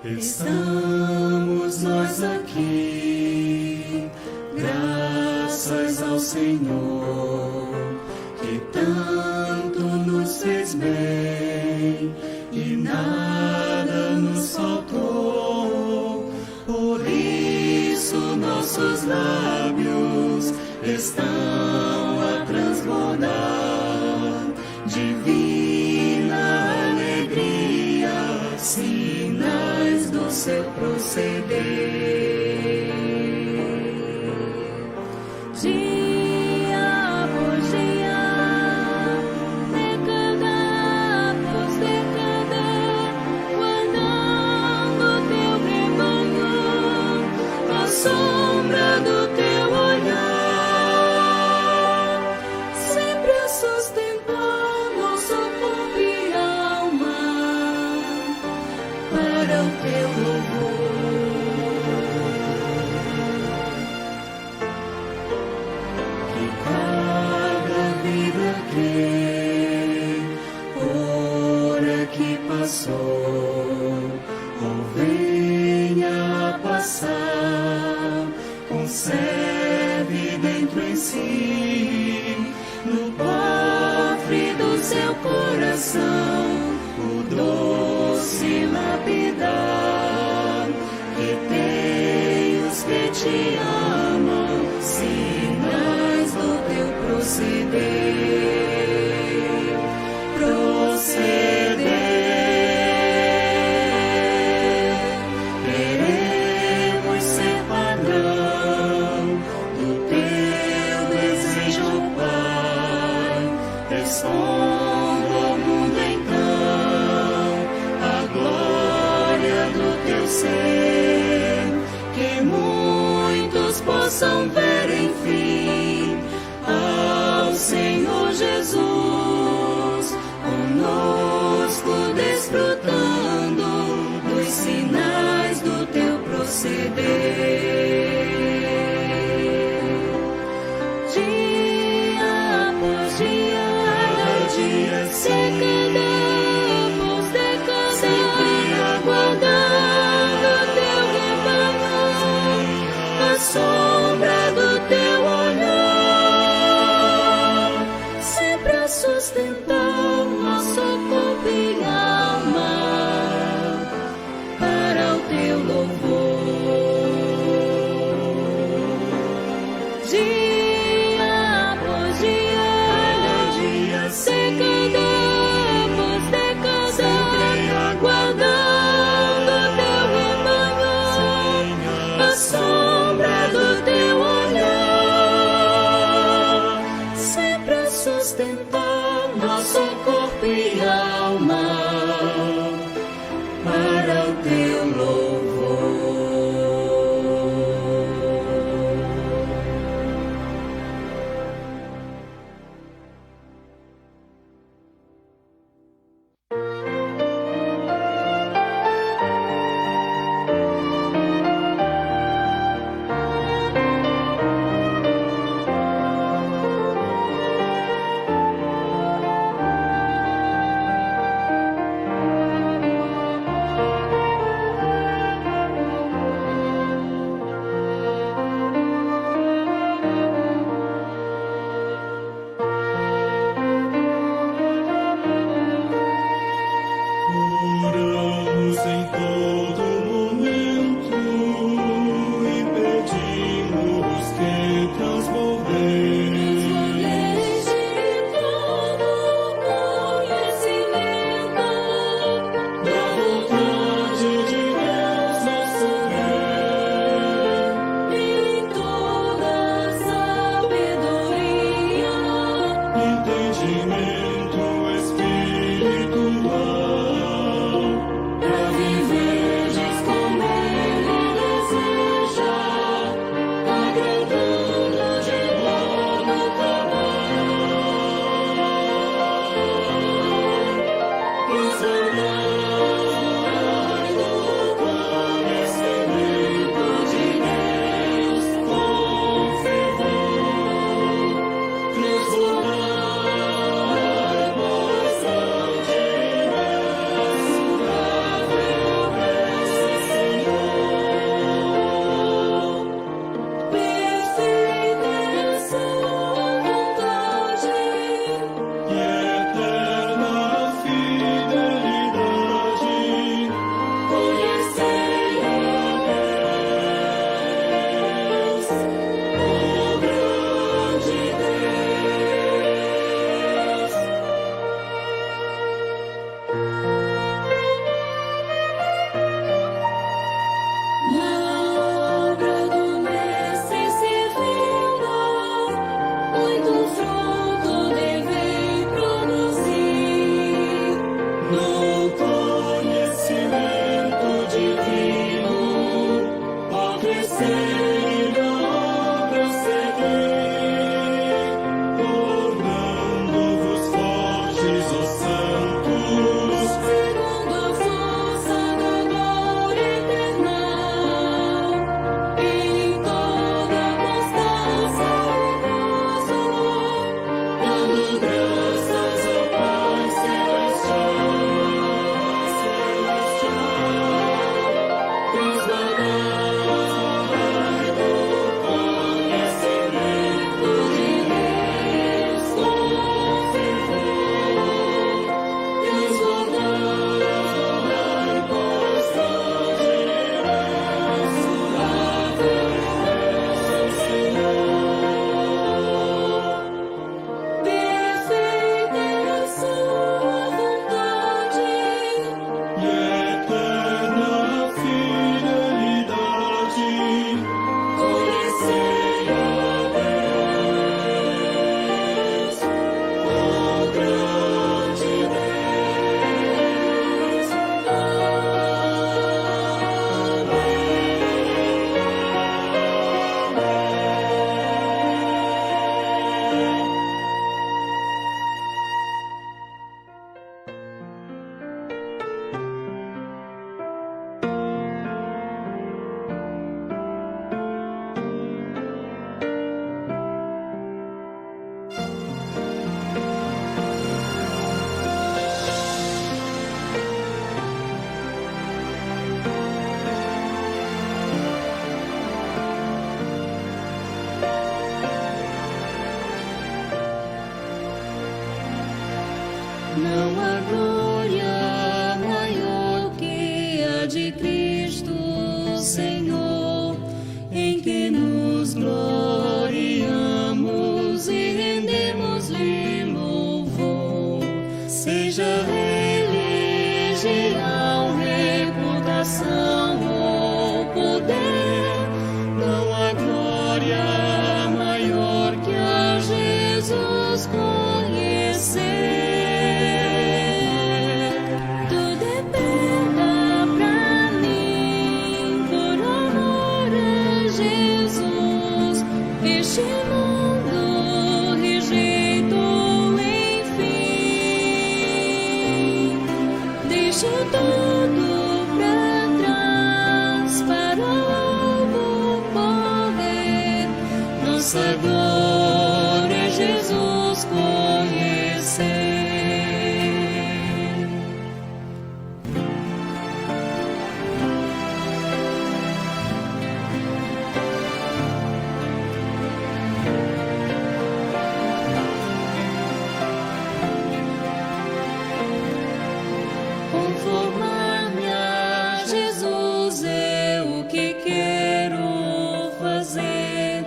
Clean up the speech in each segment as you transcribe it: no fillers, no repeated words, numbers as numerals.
Estamos nós aqui, graças ao Senhor, que tanto nos fez bem e nada nos faltou. Por isso nossos lábios estão a transbordar divina alegria, sinais do seu proceder. Dia por dia, década após década, guardando teu rebanho, a sombra do teu olhar, sempre a sustentar nosso corpo e alma para o teu louvor. Que cada vida que por aqui passou ou venha a passar, conserve dentro em si, no cofre do seu coração, o doce lapidar que tem os que te amam, sinais do teu proceder. Queremos ser padrão do teu desejo, Pai. Expondo ao mundo então a glória do teu ser, que muitos possam ver enfim ao Senhor Jesus, conosco desfrutando dos sinais do teu proceder. Dia após dia, década após década, sempre aguardando teu rebanho, a sombra do teu olhar, sempre a sustentar nosso corpo e alma para o teu louvor. Dia após dia, década após década, sempre aguardando teu rebanho, a sombra do teu olhar, sempre a sustentar nosso corpo e alma para o teu louvor. conhecer e não prosseguir, tornando-vos fortes, ó santos, segundo a força da glória eterna, em toda constância e graça, dando graças ao Pai celestial, transbordai do conhecimento de Deus com fervor, transbordai, pois hoje mensurável nosso Senhor. Perfeita é a sua vontade e eterna fidelidade. Conhecei a Deus com grande Deus. Não há glória maior que a de Cristo, Senhor, em que nos gloriamos e rendemos-lhe louvor. Seja religião, reputação ou poder, não há glória maior que a Jesus conhecer. Tudo é perda pra mim, por amor a Jesus. Este mundo rejeitou, enfim. Deixa tudo pra trás, para o alvo correr. Nossa glória é Jesus conhecer. Conformar-me a Jesus é o que quero fazer,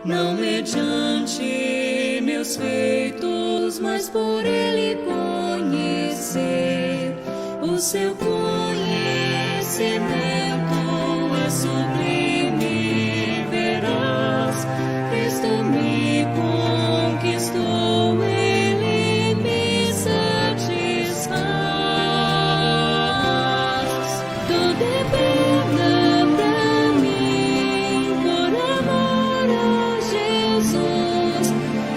não mediante meus feitos, mas por Ele conhecer. O seu conhecimento é sublime, veraz. Cristo me conquistou, Ele me satisfaz. Tudo é perda pra mim, por amor a Jesus.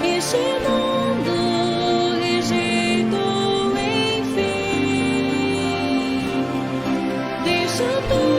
Este mundo rejeitou, enfim. Deixa tudo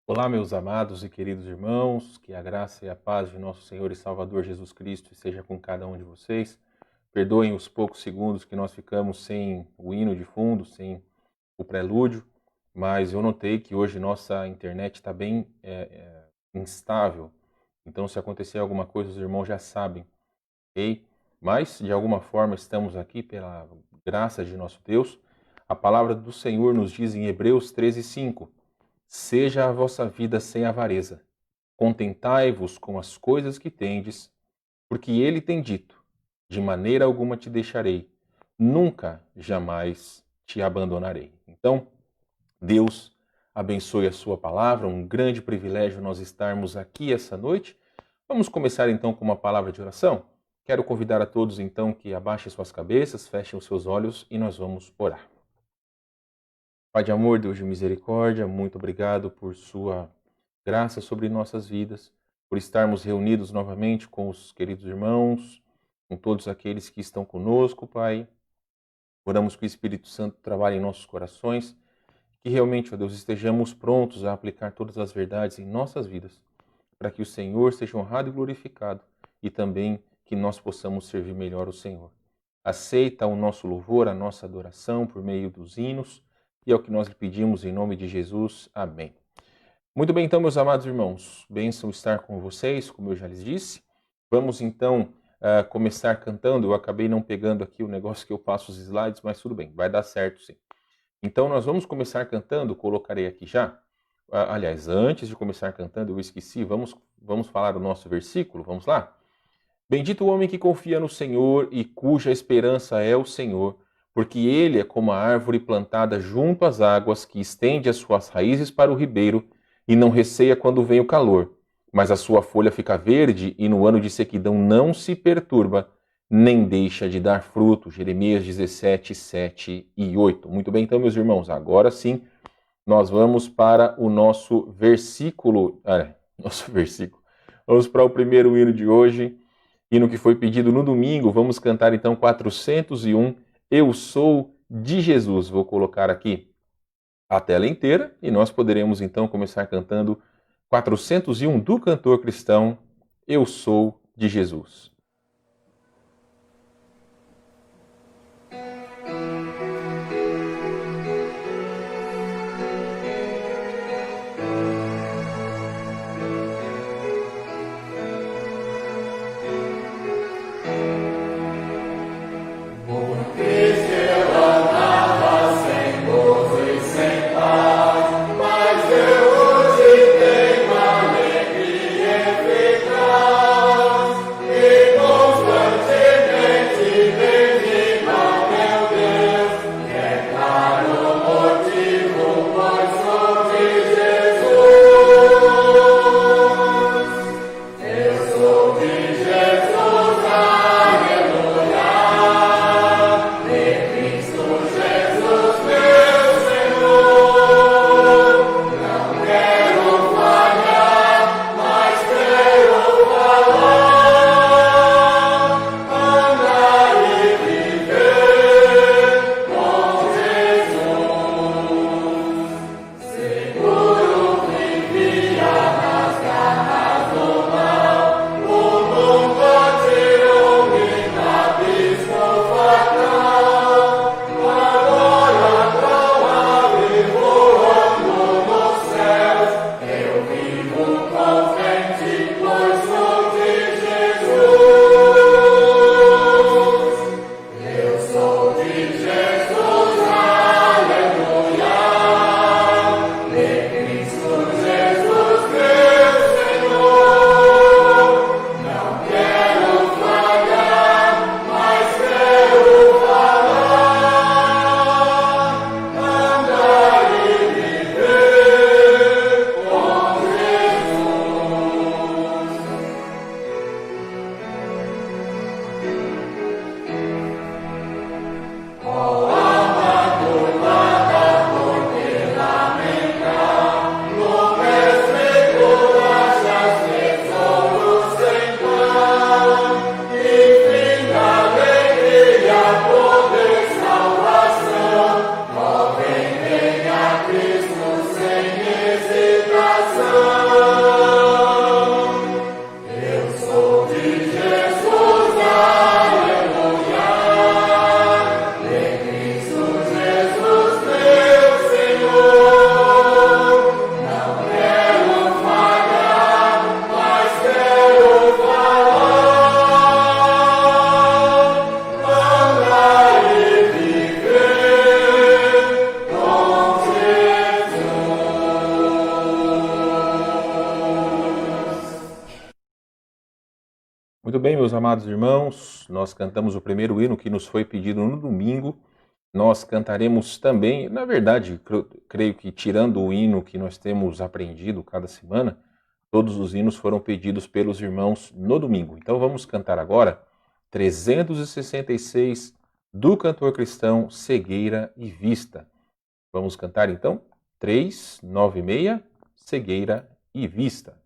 Olá, meus amados e queridos irmãos, que a graça e a paz de nosso Senhor e Salvador Jesus Cristo esteja com cada um de vocês. Perdoem os poucos segundos que nós ficamos sem o hino de fundo, sem o prelúdio, mas eu notei que hoje nossa internet está bem instável. Então, se acontecer alguma coisa, os irmãos já sabem, ok? Mas, de alguma forma, estamos aqui pela graça de nosso Deus. A palavra do Senhor nos diz em Hebreus 13:5: seja a vossa vida sem avareza, contentai-vos com as coisas que tendes, porque ele tem dito: de maneira alguma te deixarei, nunca, jamais te abandonarei. Então, Deus abençoe a sua palavra, um grande privilégio nós estarmos aqui essa noite. Vamos começar então com uma palavra de oração? Quero convidar a todos então que abaixem suas cabeças, fechem os seus olhos e nós vamos orar. Pai de amor, Deus de misericórdia, muito obrigado por sua graça sobre nossas vidas, por estarmos reunidos novamente com os queridos irmãos, com todos aqueles que estão conosco, Pai. Oramos que o Espírito Santo trabalhe em nossos corações, que realmente, ó Deus, estejamos prontos a aplicar todas as verdades em nossas vidas, para que o Senhor seja honrado e glorificado e também que nós possamos servir melhor o Senhor. Aceita o nosso louvor, a nossa adoração por meio dos hinos, e é o que nós lhe pedimos em nome de Jesus. Amém. Muito bem, então, meus amados irmãos, bênção estar com vocês, como eu já lhes disse. Vamos, então, começar cantando. Eu acabei não pegando aqui o negócio que eu passo os slides, mas tudo bem, vai dar certo sim. Então, nós vamos começar cantando, colocarei aqui já. Aliás, antes de começar cantando, eu esqueci, vamos falar o nosso versículo, vamos lá? Bendito o homem que confia no Senhor e cuja esperança é o Senhor, porque ele é como a árvore plantada junto às águas, que estende as suas raízes para o ribeiro e não receia quando vem o calor, mas a sua folha fica verde e no ano de sequidão não se perturba, nem deixa de dar fruto. Jeremias 17, 7 e 8. Muito bem, então, meus irmãos, agora sim, nós vamos para o nosso versículo. Vamos para o primeiro hino de hoje, hino que foi pedido no domingo. Vamos cantar então 401, Eu Sou de Jesus. Vou colocar aqui a tela inteira e nós poderemos então começar cantando 401 do cantor cristão, Eu Sou de Jesus. Yeah. Muito bem, meus amados irmãos, nós cantamos o primeiro hino que nos foi pedido no domingo. Nós cantaremos também, na verdade, creio que tirando o hino que nós temos aprendido cada semana, todos os hinos foram pedidos pelos irmãos no domingo. Então vamos cantar agora 366 do cantor cristão Cegueira e Vista. Vamos cantar então 396, Cegueira e Vista.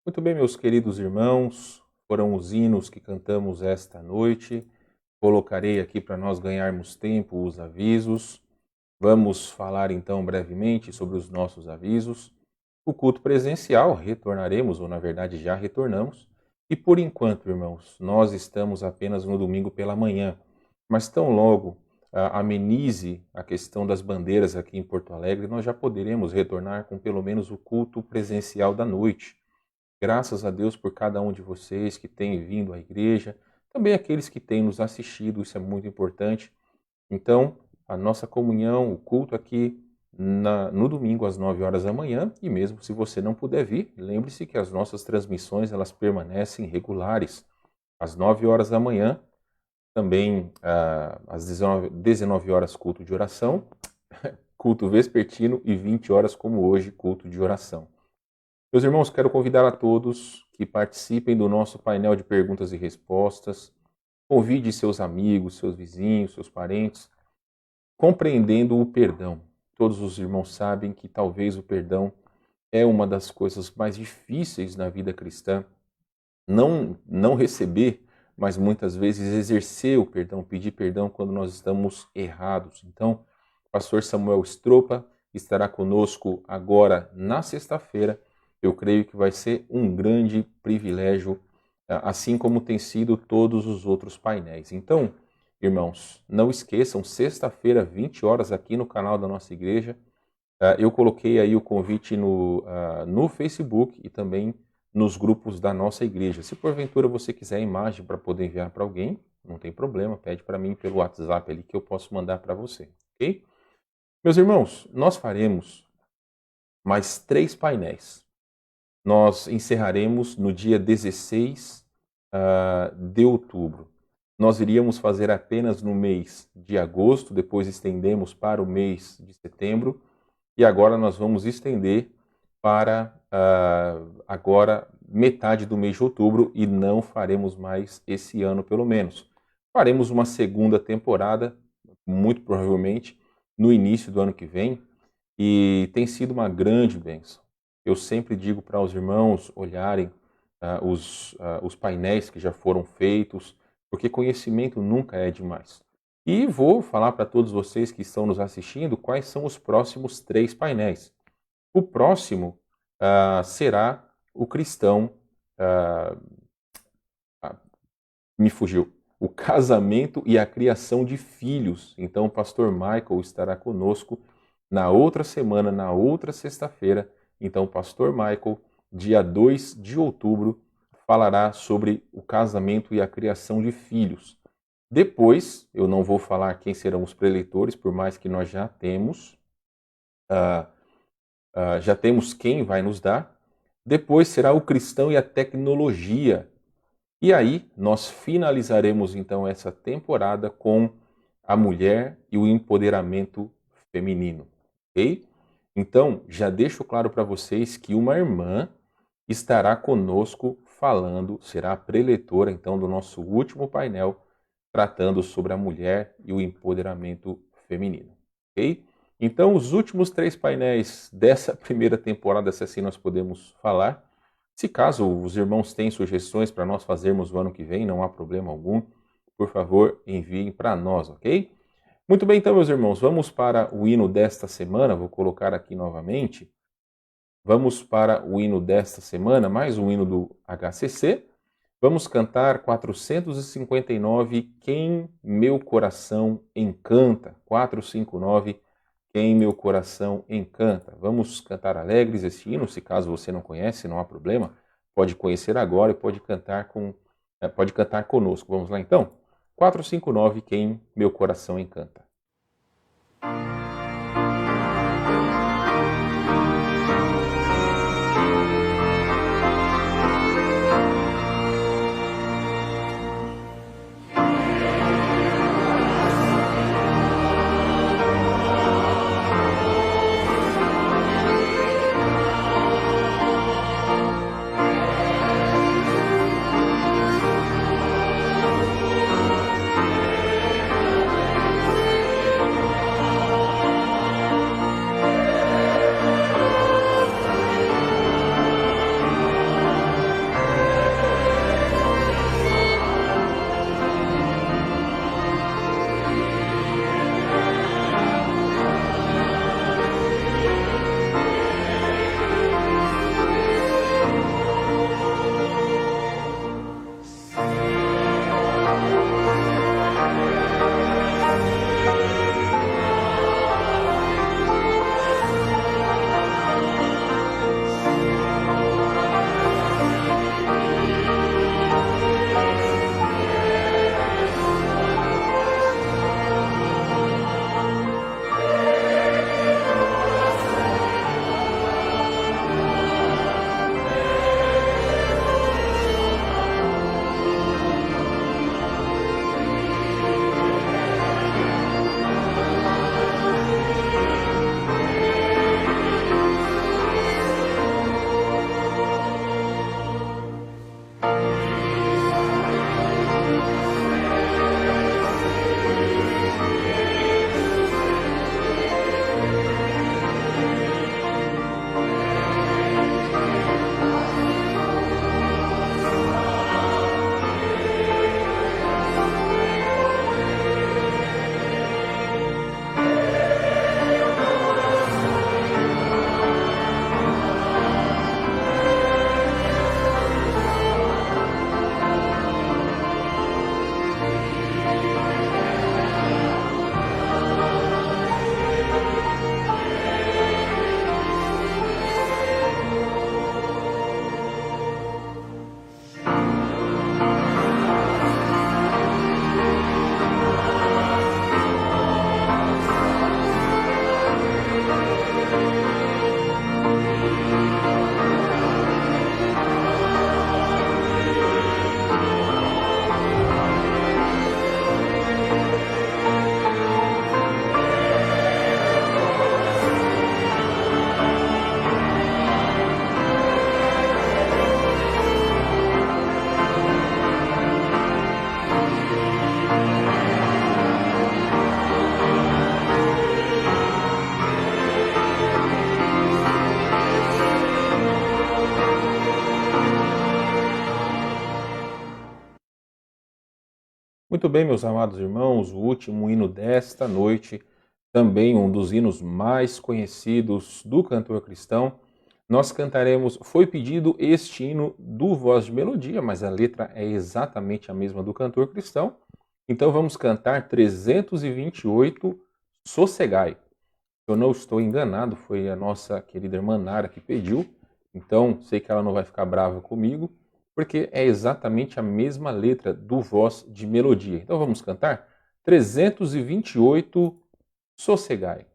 Muito bem, meus queridos irmãos, foram os hinos que cantamos esta noite. Colocarei aqui para nós ganharmos tempo os avisos. Vamos falar então brevemente sobre os nossos avisos. O culto presencial retornaremos, ou na verdade já retornamos. E por enquanto, irmãos, nós estamos apenas no domingo pela manhã. Mas tão logo amenize a questão das bandeiras aqui em Porto Alegre, nós já poderemos retornar com pelo menos o culto presencial da noite. Graças a Deus por cada um de vocês que tem vindo à igreja, também aqueles que têm nos assistido, isso é muito importante. Então, a nossa comunhão, o culto aqui no domingo às 9 horas da manhã, e mesmo se você não puder vir, lembre-se que as nossas transmissões elas permanecem regulares. às 9 horas da manhã, também às 19 horas culto de oração, culto vespertino e 20 horas como hoje, culto de oração. Meus irmãos, quero convidar a todos que participem do nosso painel de perguntas e respostas. Convide seus amigos, seus vizinhos, seus parentes, compreendendo o perdão. Todos os irmãos sabem que talvez o perdão é uma das coisas mais difíceis na vida cristã. Não receber, mas muitas vezes exercer o perdão, pedir perdão quando nós estamos errados. Então, o pastor Samuel Stropa estará conosco agora na sexta-feira. Eu creio que vai ser um grande privilégio, assim como tem sido todos os outros painéis. Então, irmãos, não esqueçam, sexta-feira, 20 horas, aqui no canal da nossa igreja. Eu coloquei aí o convite no Facebook e também nos grupos da nossa igreja. Se porventura você quiser a imagem para poder enviar para alguém, não tem problema, pede para mim pelo WhatsApp ali que eu posso mandar para você, ok? Meus irmãos, nós faremos mais 3 painéis. Nós encerraremos no dia 16 de outubro. Nós iríamos fazer apenas no mês de agosto, depois estendemos para o mês de setembro, e agora nós vamos estender para agora metade do mês de outubro e não faremos mais esse ano, pelo menos. Faremos uma segunda temporada, muito provavelmente, no início do ano que vem, e tem sido uma grande bênção. Eu sempre digo para os irmãos olharem os painéis que já foram feitos, porque conhecimento nunca é demais. E vou falar para todos vocês que estão nos assistindo quais são os próximos 3 painéis. O próximo será o cristão... me fugiu. O casamento e a criação de filhos. Então o pastor Michael estará conosco na outra semana, na outra sexta-feira. Então o pastor Michael, dia 2 de outubro, falará sobre o casamento e a criação de filhos. Depois, eu não vou falar quem serão os preletores, por mais que nós já temos quem vai nos dar. Depois será o cristão e a tecnologia. E aí nós finalizaremos então essa temporada com a mulher e o empoderamento feminino, ok? Então, já deixo claro para vocês que uma irmã estará conosco falando, será a preletora então do nosso último painel, tratando sobre a mulher e o empoderamento feminino, ok? Então, os últimos 3 painéis dessa primeira temporada, se assim nós podemos falar. Se caso os irmãos têm sugestões para nós fazermos o ano que vem, não há problema algum, por favor, enviem para nós, ok? Muito bem, então, meus irmãos, vamos para o hino desta semana, vou colocar aqui novamente. Vamos para o hino desta semana, mais um hino do HCC. Vamos cantar 459, Quem Meu Coração Encanta. 459, Quem Meu Coração Encanta. Vamos cantar alegres este hino, se caso você não conhece, não há problema. Pode conhecer agora e pode cantar conosco. Vamos lá então? 459, Quem Meu Coração Encanta. Muito bem, meus amados irmãos, o último hino desta noite, também um dos hinos mais conhecidos do cantor cristão. Nós cantaremos, foi pedido este hino do Voz de Melodia, mas a letra é exatamente a mesma do cantor cristão. Então vamos cantar 328, Sossegai. Se eu não estou enganado, foi a nossa querida irmã Nara que pediu, então sei que ela não vai ficar brava comigo, porque é exatamente a mesma letra do Voz de Melodia. Então vamos cantar 328, Sossegai.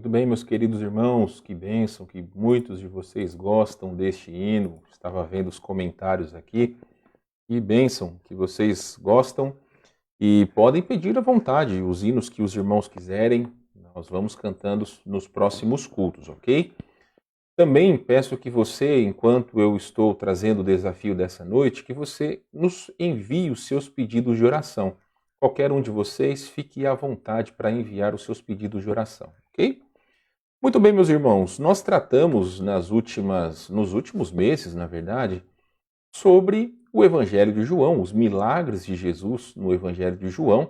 Tudo bem, meus queridos irmãos? Que bênção que muitos de vocês gostam deste hino. Estava vendo os comentários aqui. Que bênção que vocês gostam e podem pedir à vontade os hinos que os irmãos quiserem. Nós vamos cantando nos próximos cultos, ok? Também peço que você, enquanto eu estou trazendo o desafio dessa noite, que você nos envie os seus pedidos de oração. Qualquer um de vocês, fique à vontade para enviar os seus pedidos de oração, ok? Muito bem, meus irmãos, nós tratamos nos últimos meses, na verdade, sobre o Evangelho de João, os milagres de Jesus no Evangelho de João.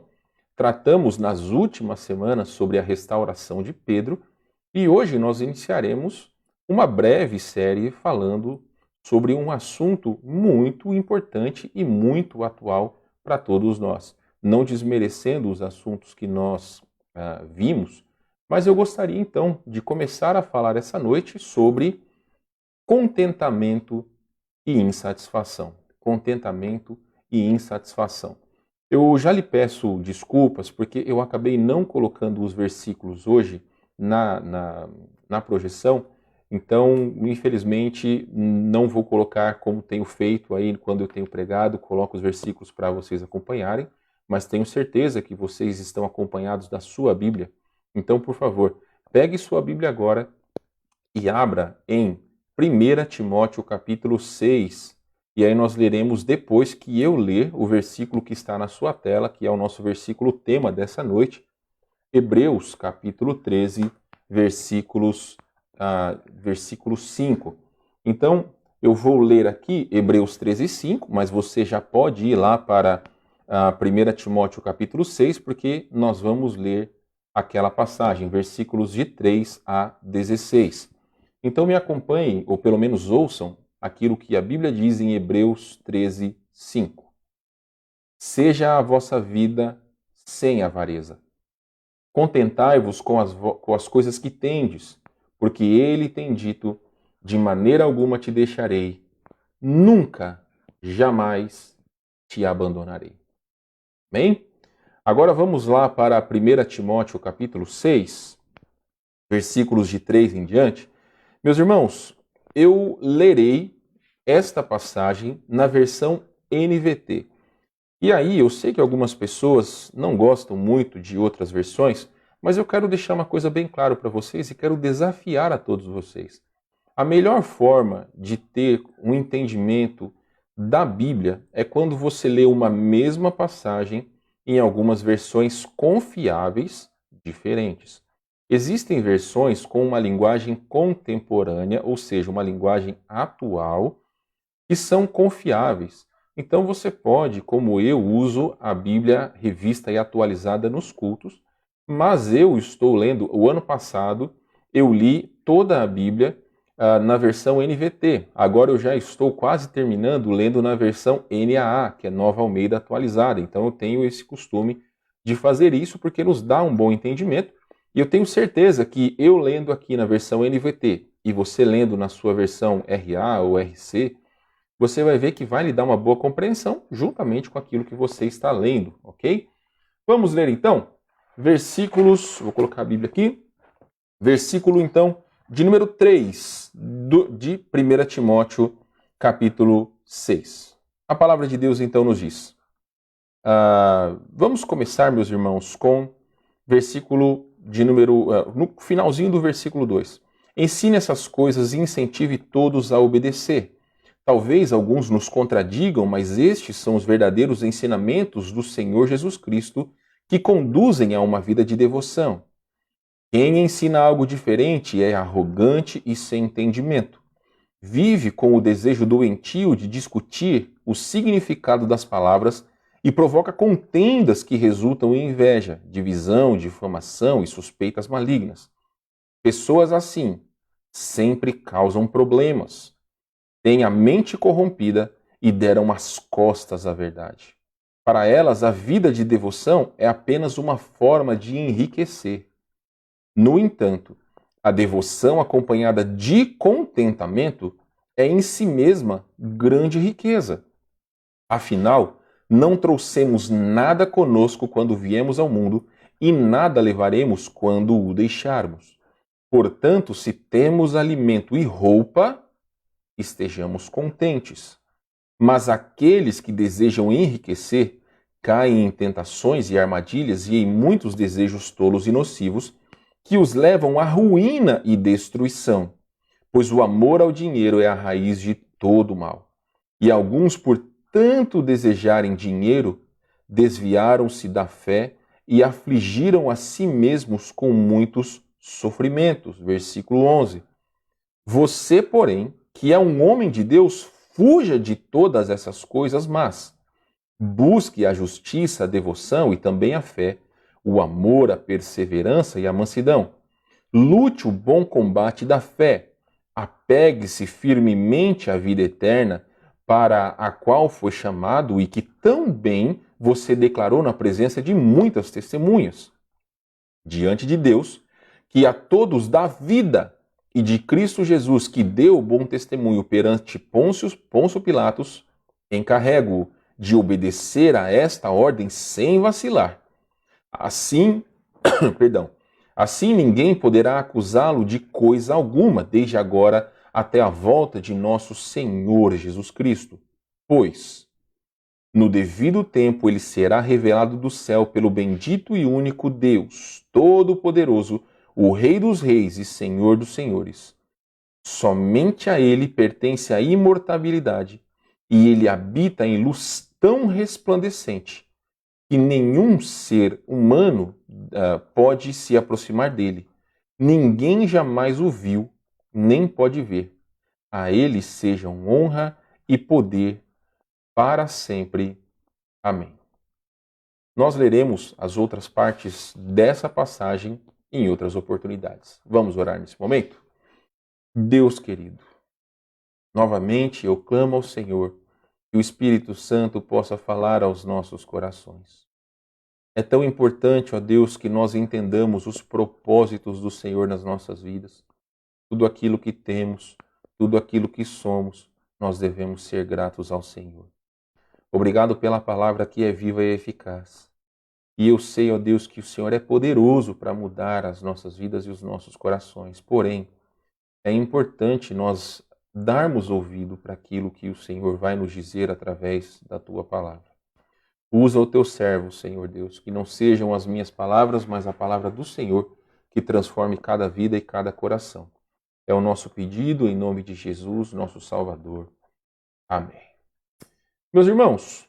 Tratamos nas últimas semanas sobre a restauração de Pedro e hoje nós iniciaremos uma breve série falando sobre um assunto muito importante e muito atual para todos nós. Não desmerecendo os assuntos que nós vimos, mas eu gostaria então de começar a falar essa noite sobre contentamento e insatisfação. Contentamento e insatisfação. Eu já lhe peço desculpas porque eu acabei não colocando os versículos hoje na projeção, então, infelizmente, não vou colocar como tenho feito aí quando eu tenho pregado, coloco os versículos para vocês acompanharem, mas tenho certeza que vocês estão acompanhados da sua Bíblia. Então, por favor, pegue sua Bíblia agora e abra em 1 Timóteo capítulo 6, e aí nós leremos depois que eu ler o versículo que está na sua tela, que é o nosso versículo tema dessa noite, Hebreus capítulo 13, versículo 5. Então, eu vou ler aqui Hebreus 13, 5, mas você já pode ir lá para 1 Timóteo capítulo 6, porque nós vamos ler aquela passagem, versículos de 3 a 16. Então me acompanhem, ou pelo menos ouçam, aquilo que a Bíblia diz em Hebreus 13, 5. Seja a vossa vida sem avareza. Contentai-vos com as coisas que tendes, porque ele tem dito, de maneira alguma te deixarei, nunca, jamais te abandonarei. Amém? Agora vamos lá para 1 Timóteo capítulo 6, versículos de 3 em diante. Meus irmãos, eu lerei esta passagem na versão NVT. E aí, eu sei que algumas pessoas não gostam muito de outras versões, mas eu quero deixar uma coisa bem clara para vocês e quero desafiar a todos vocês. A melhor forma de ter um entendimento da Bíblia é quando você lê uma mesma passagem em algumas versões confiáveis diferentes. Existem versões com uma linguagem contemporânea, ou seja, uma linguagem atual, que são confiáveis. Então você pode, como eu uso a Bíblia revista e atualizada nos cultos, mas eu estou lendo, o ano passado, eu li toda a Bíblia na versão NVT. Agora eu já estou quase terminando lendo na versão NAA, que é Nova Almeida Atualizada. Então eu tenho esse costume de fazer isso porque nos dá um bom entendimento. E eu tenho certeza que eu lendo aqui na versão NVT e você lendo na sua versão RA ou RC, você vai ver que vai lhe dar uma boa compreensão juntamente com aquilo que você está lendo, ok? Vamos ler então versículos, vou colocar a Bíblia aqui, versículo então de número 3 de 1 Timóteo capítulo 6. A palavra de Deus então nos diz. Vamos começar, meus irmãos, com versículo de número, no finalzinho do versículo 2. Ensine essas coisas e incentive todos a obedecer. Talvez alguns nos contradigam, mas estes são os verdadeiros ensinamentos do Senhor Jesus Cristo que conduzem a uma vida de devoção. Quem ensina algo diferente é arrogante e sem entendimento. Vive com o desejo doentio de discutir o significado das palavras e provoca contendas que resultam em inveja, divisão, difamação e suspeitas malignas. Pessoas assim sempre causam problemas, têm a mente corrompida e deram as costas à verdade. Para elas, a vida de devoção é apenas uma forma de enriquecer. No entanto, a devoção acompanhada de contentamento é em si mesma grande riqueza. Afinal, não trouxemos nada conosco quando viemos ao mundo e nada levaremos quando o deixarmos. Portanto, se temos alimento e roupa, estejamos contentes. Mas aqueles que desejam enriquecer caem em tentações e armadilhas e em muitos desejos tolos e nocivos que os levam à ruína e destruição, pois o amor ao dinheiro é a raiz de todo mal. E alguns, por tanto desejarem dinheiro, desviaram-se da fé e afligiram a si mesmos com muitos sofrimentos. Versículo 11. Você, porém, que é um homem de Deus, fuja de todas essas coisas, mas busque a justiça, a devoção e também a fé, o amor, a perseverança e a mansidão. Lute o bom combate da fé. Apegue-se firmemente à vida eterna, para a qual foi chamado e que tão bem você declarou na presença de muitas testemunhas. Diante de Deus, que a todos dá vida, e de Cristo Jesus, que deu o bom testemunho perante Pôncio Pilatos, encarrego-o de obedecer a esta ordem sem vacilar. Assim, assim ninguém poderá acusá-lo de coisa alguma, desde agora até a volta de nosso Senhor Jesus Cristo. Pois, no devido tempo, ele será revelado do céu pelo bendito e único Deus, Todo-Poderoso, o Rei dos Reis e Senhor dos Senhores. Somente a ele pertence a imortalidade, e ele habita em luz tão resplandecente que nenhum ser humano pode se aproximar dele. Ninguém jamais o viu, nem pode ver. A ele sejam honra e poder para sempre. Amém. Nós leremos as outras partes dessa passagem em outras oportunidades. Vamos orar nesse momento? Deus querido, novamente eu clamo ao Senhor que o Espírito Santo possa falar aos nossos corações. É tão importante, ó Deus, que nós entendamos os propósitos do Senhor nas nossas vidas. Tudo aquilo que temos, tudo aquilo que somos, nós devemos ser gratos ao Senhor. Obrigado pela palavra que é viva e eficaz. E eu sei, ó Deus, que o Senhor é poderoso para mudar as nossas vidas e os nossos corações. Porém, é importante nós darmos ouvido para aquilo que o Senhor vai nos dizer através da Tua palavra. Usa o Teu servo, Senhor Deus, que não sejam as minhas palavras, mas a palavra do Senhor que transforme cada vida e cada coração. É o nosso pedido em nome de Jesus, nosso Salvador. Amém. Meus irmãos,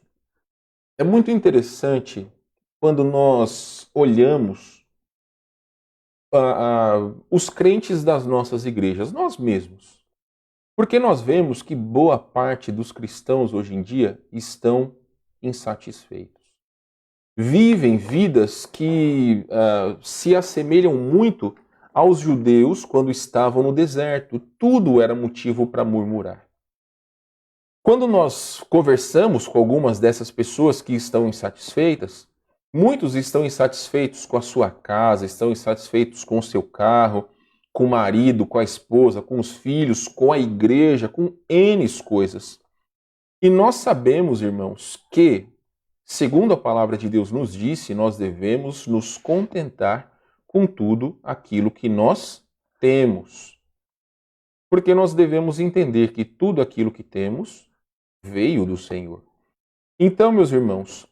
é muito interessante quando nós olhamos os crentes das nossas igrejas, nós mesmos. Porque nós vemos que boa parte dos cristãos hoje em dia estão insatisfeitos. Vivem vidas que se assemelham muito aos judeus quando estavam no deserto. Tudo era motivo para murmurar. Quando nós conversamos com algumas dessas pessoas que estão insatisfeitas, muitos estão insatisfeitos com a sua casa, estão insatisfeitos com o seu carro, com o marido, com a esposa, com os filhos, com a igreja, com N coisas. E nós sabemos, irmãos, que, segundo a palavra de Deus nos disse, nós devemos nos contentar com tudo aquilo que nós temos. Porque nós devemos entender que tudo aquilo que temos veio do Senhor. Então, meus irmãos,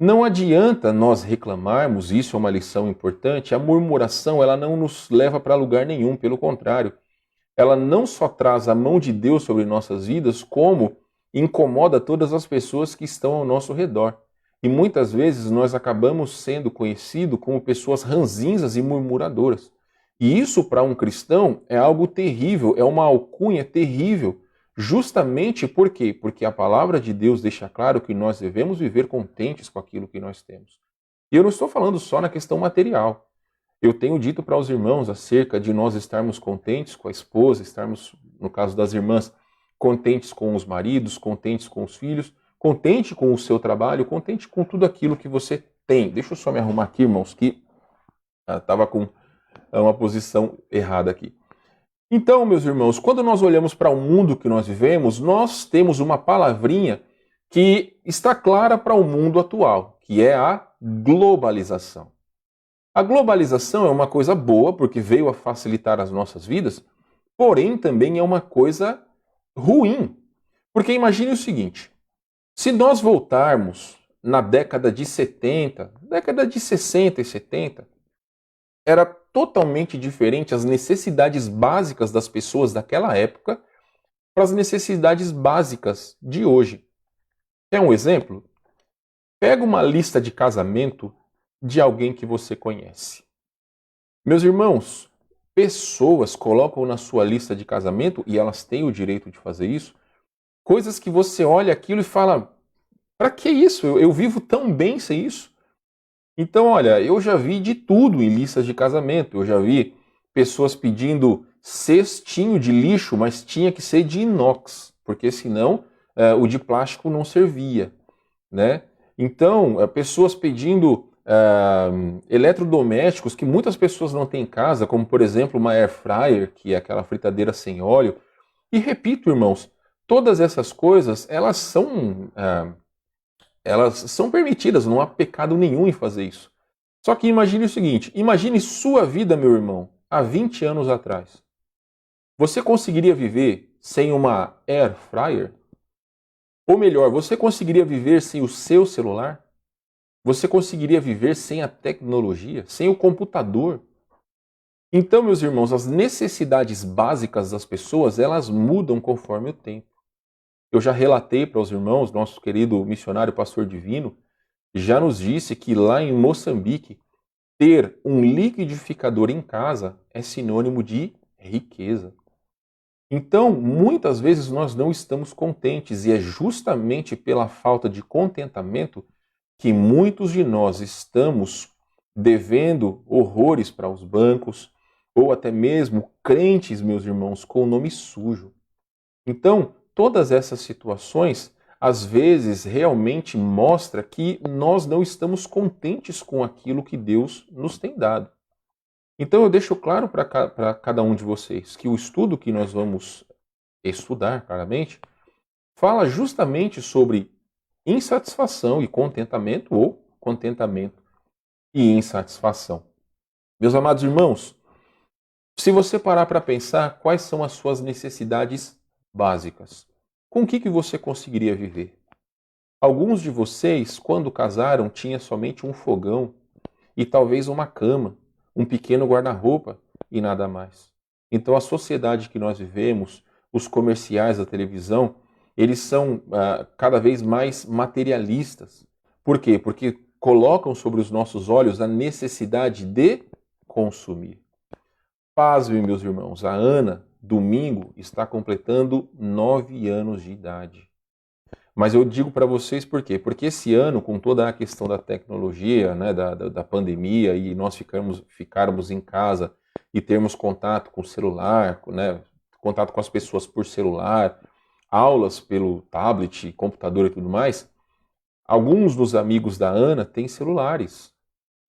não adianta nós reclamarmos, isso é uma lição importante, a murmuração ela não nos leva para lugar nenhum, pelo contrário. Ela não só traz a mão de Deus sobre nossas vidas, como incomoda todas as pessoas que estão ao nosso redor. E muitas vezes nós acabamos sendo conhecidos como pessoas ranzinzas e murmuradoras. E isso para um cristão é algo terrível, é uma alcunha terrível. Justamente por quê? Porque a palavra de Deus deixa claro que nós devemos viver contentes com aquilo que nós temos. E eu não estou falando só na questão material. Eu tenho dito para os irmãos acerca de nós estarmos contentes com a esposa, estarmos, no caso das irmãs, contentes com os maridos, contentes com os filhos, contente com o seu trabalho, contente com tudo aquilo que você tem. Deixa eu só me arrumar aqui, irmãos, que estava com uma posição errada aqui. Então, meus irmãos, quando nós olhamos para o mundo que nós vivemos, nós temos uma palavrinha que está clara para o mundo atual, que é a globalização. A globalização é uma coisa boa, porque veio a facilitar as nossas vidas, porém também é uma coisa ruim. Porque imagine o seguinte, se nós voltarmos na década de 70, década de 60 e 70, era totalmente diferente as necessidades básicas das pessoas daquela época para as necessidades básicas de hoje. Quer um exemplo? Pega uma lista de casamento de alguém que você conhece. Meus irmãos, pessoas colocam na sua lista de casamento, e elas têm o direito de fazer isso, coisas que você olha aquilo e fala, para que isso? Eu vivo tão bem sem isso. Então, olha, eu já vi de tudo em listas de casamento. Eu já vi pessoas pedindo cestinho de lixo, mas tinha que ser de inox, porque senão o de plástico não servia, né? Então, pessoas pedindo eletrodomésticos que muitas pessoas não têm em casa, como por exemplo uma air fryer, que é aquela fritadeira sem óleo. E repito, irmãos, todas essas coisas, elas são permitidas, não há pecado nenhum em fazer isso. Só que imagine o seguinte, imagine sua vida, meu irmão, há 20 anos atrás. Você conseguiria viver sem uma air fryer? Ou melhor, você conseguiria viver sem o seu celular? Você conseguiria viver sem a tecnologia, sem o computador? Então, meus irmãos, as necessidades básicas das pessoas, elas mudam conforme o tempo. Eu já relatei para os irmãos, nosso querido missionário pastor divino, já nos disse que lá em Moçambique, ter um liquidificador em casa é sinônimo de riqueza. Então, muitas vezes nós não estamos contentes e é justamente pela falta de contentamento que muitos de nós estamos devendo horrores para os bancos ou até mesmo crentes, meus irmãos, com o nome sujo. Então, todas essas situações, às vezes, realmente mostra que nós não estamos contentes com aquilo que Deus nos tem dado. Então, eu deixo claro para cada um de vocês que o estudo que nós vamos estudar, claramente, fala justamente sobre insatisfação e contentamento, ou contentamento e insatisfação. Meus amados irmãos, se você parar para pensar quais são as suas necessidades básicas, com o que você conseguiria viver? Alguns de vocês, quando casaram, tinham somente um fogão e talvez uma cama, um pequeno guarda-roupa e nada mais. Então a sociedade que nós vivemos, os comerciais da televisão, eles são cada vez mais materialistas. Por quê? Porque colocam sobre os nossos olhos a necessidade de consumir. Pasmem, meus irmãos, a Ana, domingo, está completando 9 anos de idade. Mas eu digo para vocês por quê? Porque esse ano, com toda a questão da tecnologia, né, da pandemia, e nós ficarmos em casa e termos contato com o celular, né, contato com as pessoas por celular, aulas pelo tablet, computador e tudo mais, alguns dos amigos da Ana têm celulares.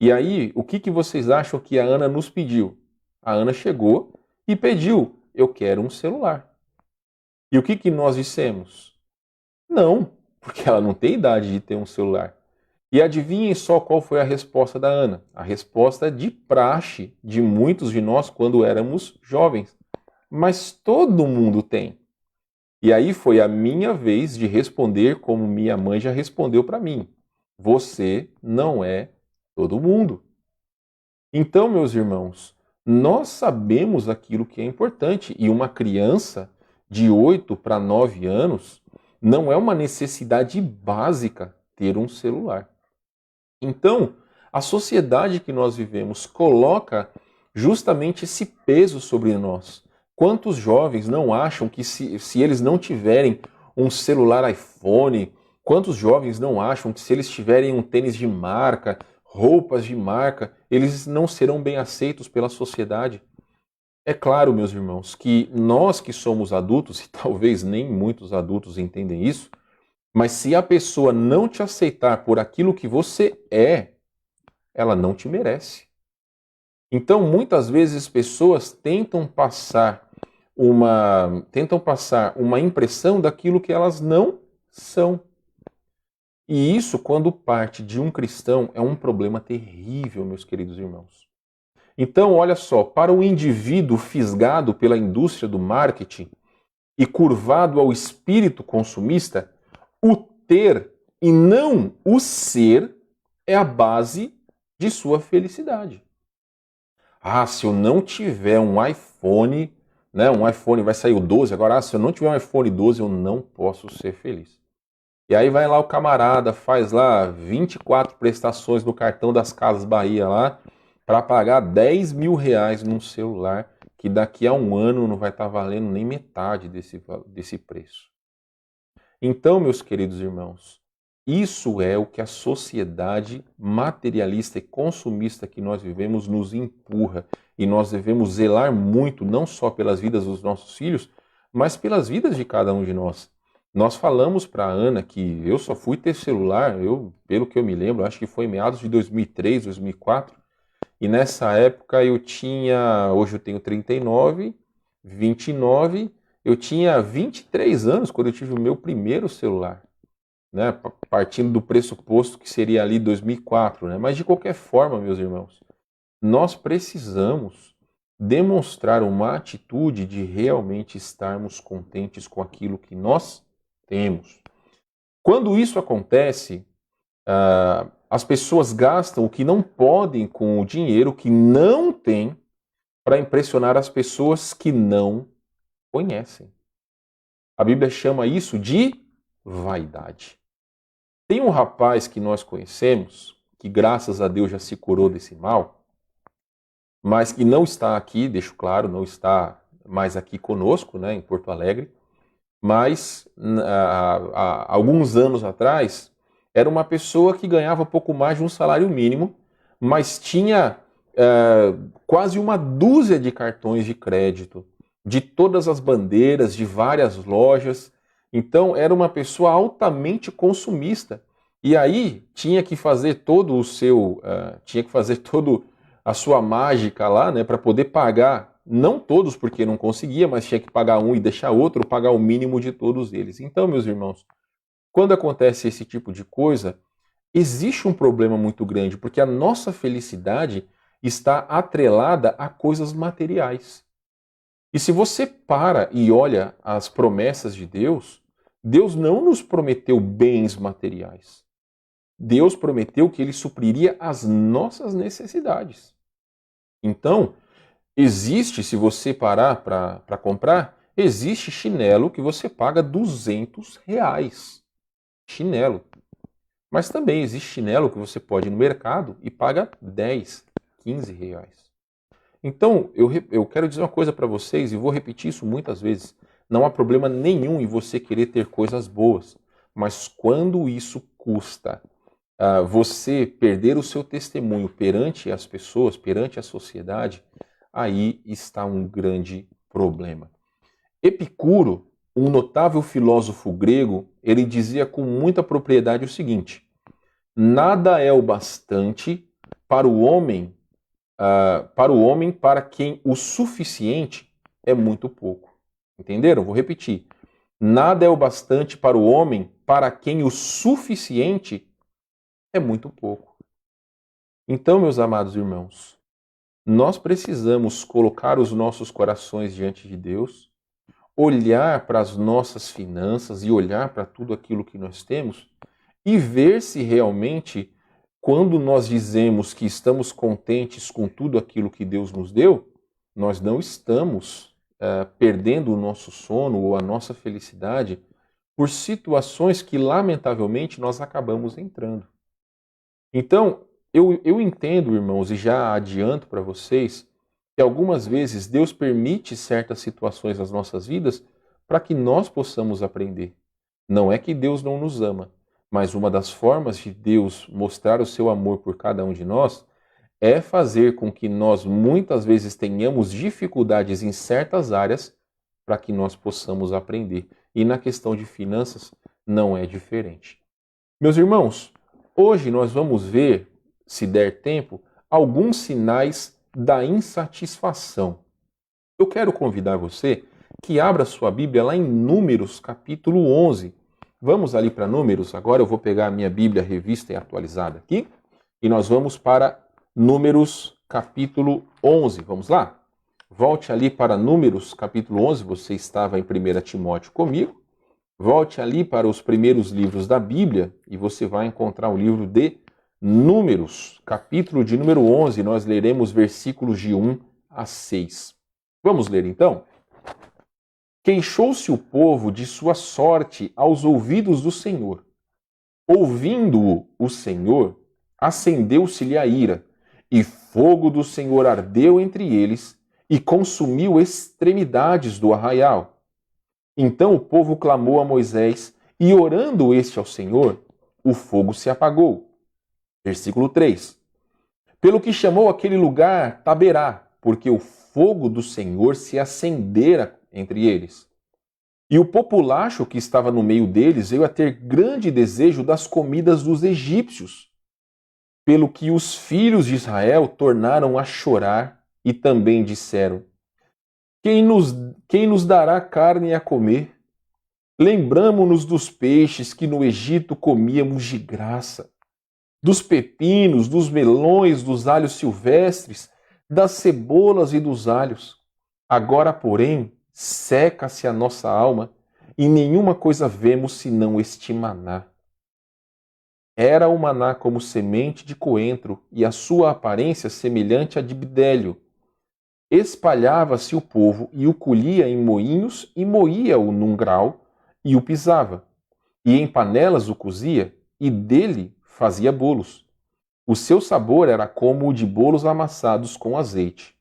E aí, o que vocês acham que a Ana nos pediu? A Ana chegou e pediu, eu quero um celular. E o que nós dissemos? Não, porque ela não tem idade de ter um celular. E adivinhem só qual foi a resposta da Ana. A resposta de praxe de muitos de nós quando éramos jovens. Mas todo mundo tem. E aí foi a minha vez de responder como minha mãe já respondeu para mim. Você não é todo mundo. Então, meus irmãos, nós sabemos aquilo que é importante. E uma criança de 8 para 9 anos não é uma necessidade básica ter um celular. Então, a sociedade que nós vivemos coloca justamente esse peso sobre nós. Quantos jovens não acham que se eles não tiverem um celular iPhone, quantos jovens não acham que se eles tiverem um tênis de marca, roupas de marca, eles não serão bem aceitos pela sociedade? É claro, meus irmãos, que nós que somos adultos, e talvez nem muitos adultos entendem isso, mas se a pessoa não te aceitar por aquilo que você é, ela não te merece. Então, muitas vezes, pessoas tentam passar uma impressão daquilo que elas não são. E isso, quando parte de um cristão, é um problema terrível, meus queridos irmãos. Então, olha só, para o indivíduo fisgado pela indústria do marketing e curvado ao espírito consumista, o ter e não o ser é a base de sua felicidade. Ah, se eu não tiver um iPhone, né, um iPhone vai sair o 12, agora, se eu não tiver um iPhone 12, eu não posso ser feliz. E aí vai lá o camarada, faz lá 24 prestações no cartão das Casas Bahia lá, para pagar 10 mil reais num celular, que daqui a um ano não vai estar valendo nem metade desse preço. Então, meus queridos irmãos, isso é o que a sociedade materialista e consumista que nós vivemos nos empurra. E nós devemos zelar muito, não só pelas vidas dos nossos filhos, mas pelas vidas de cada um de nós. Nós falamos para a Ana que eu só fui ter celular, pelo que eu me lembro, acho que foi em meados de 2003, 2004. E nessa época hoje eu tenho 39, 29, eu tinha 23 anos quando eu tive o meu primeiro celular, né? Partindo do pressuposto que seria ali 2004, né? Mas de qualquer forma, meus irmãos, nós precisamos demonstrar uma atitude de realmente estarmos contentes com aquilo que nós temos. Quando isso acontece, as pessoas gastam o que não podem com o dinheiro que não têm para impressionar as pessoas que não conhecem. A Bíblia chama isso de vaidade. Tem um rapaz que nós conhecemos, que graças a Deus já se curou desse mal, mas que não está aqui, deixo claro, não está mais aqui conosco, né, em Porto Alegre, mas há alguns anos atrás, era uma pessoa que ganhava pouco mais de um salário mínimo, mas tinha quase uma dúzia de cartões de crédito, de todas as bandeiras, de várias lojas. Então, era uma pessoa altamente consumista. E aí, tinha que fazer toda a sua mágica lá, né, para poder pagar, não todos porque não conseguia, mas tinha que pagar um e deixar outro, ou pagar o mínimo de todos eles. Então, meus irmãos, quando acontece esse tipo de coisa, existe um problema muito grande, porque a nossa felicidade está atrelada a coisas materiais. E se você para e olha as promessas de Deus, Deus não nos prometeu bens materiais. Deus prometeu que Ele supriria as nossas necessidades. Então, se você parar para comprar, existe chinelo que você paga R$ 200. Chinelo. Mas também existe chinelo que você pode ir no mercado e paga 10, 15 reais. Então, eu quero dizer uma coisa para vocês, e vou repetir isso muitas vezes. Não há problema nenhum em você querer ter coisas boas, mas quando isso custa você perder o seu testemunho perante as pessoas, perante a sociedade, aí está um grande problema. Epicuro, um notável filósofo grego, ele dizia com muita propriedade o seguinte: nada é o bastante para o homem para quem o suficiente é muito pouco. Entenderam? Vou repetir. Nada é o bastante para o homem para quem o suficiente é muito pouco. Então, meus amados irmãos, nós precisamos colocar os nossos corações diante de Deus, olhar para as nossas finanças e olhar para tudo aquilo que nós temos e ver se realmente, quando nós dizemos que estamos contentes com tudo aquilo que Deus nos deu, nós não estamos perdendo o nosso sono ou a nossa felicidade por situações que, lamentavelmente, nós acabamos entrando. Então, eu entendo, irmãos, e já adianto para vocês, que algumas vezes Deus permite certas situações nas nossas vidas para que nós possamos aprender. Não é que Deus não nos ama, mas uma das formas de Deus mostrar o seu amor por cada um de nós é fazer com que nós muitas vezes tenhamos dificuldades em certas áreas para que nós possamos aprender. E na questão de finanças não é diferente. Meus irmãos, hoje nós vamos ver, se der tempo, alguns sinais da insatisfação. Eu quero convidar você que abra sua Bíblia lá em Números, capítulo 11. Vamos ali para Números. Agora eu vou pegar a minha Bíblia revista e atualizada aqui. E nós vamos para Números capítulo 11. Vamos lá? Volte ali para Números capítulo 11. Você estava em 1 Timóteo comigo. Volte ali para os primeiros livros da Bíblia e você vai encontrar o livro de Números, capítulo de número 11. Nós leremos versículos de 1 a 6. Vamos ler então? Queixou-se o povo de sua sorte aos ouvidos do Senhor. Ouvindo-o o Senhor, acendeu-se-lhe a ira, e fogo do Senhor ardeu entre eles e consumiu extremidades do arraial. Então o povo clamou a Moisés, e orando este ao Senhor, o fogo se apagou. Versículo 3. Pelo que chamou aquele lugar Taberá, porque o fogo do Senhor se acendera entre eles. E o populacho que estava no meio deles veio a ter grande desejo das comidas dos egípcios, pelo que os filhos de Israel tornaram a chorar e também disseram: Quem nos dará carne a comer? Lembramo-nos dos peixes que no Egito comíamos de graça, dos pepinos, dos melões, dos alhos silvestres, das cebolas e dos alhos. Agora, porém, seca-se a nossa alma e nenhuma coisa vemos senão este maná. Era o maná como semente de coentro e a sua aparência semelhante a de bidélio. Espalhava-se o povo e o colhia em moinhos e moía-o num grau e o pisava. E em panelas o cozia e dele fazia bolos. O seu sabor era como o de bolos amassados com azeite.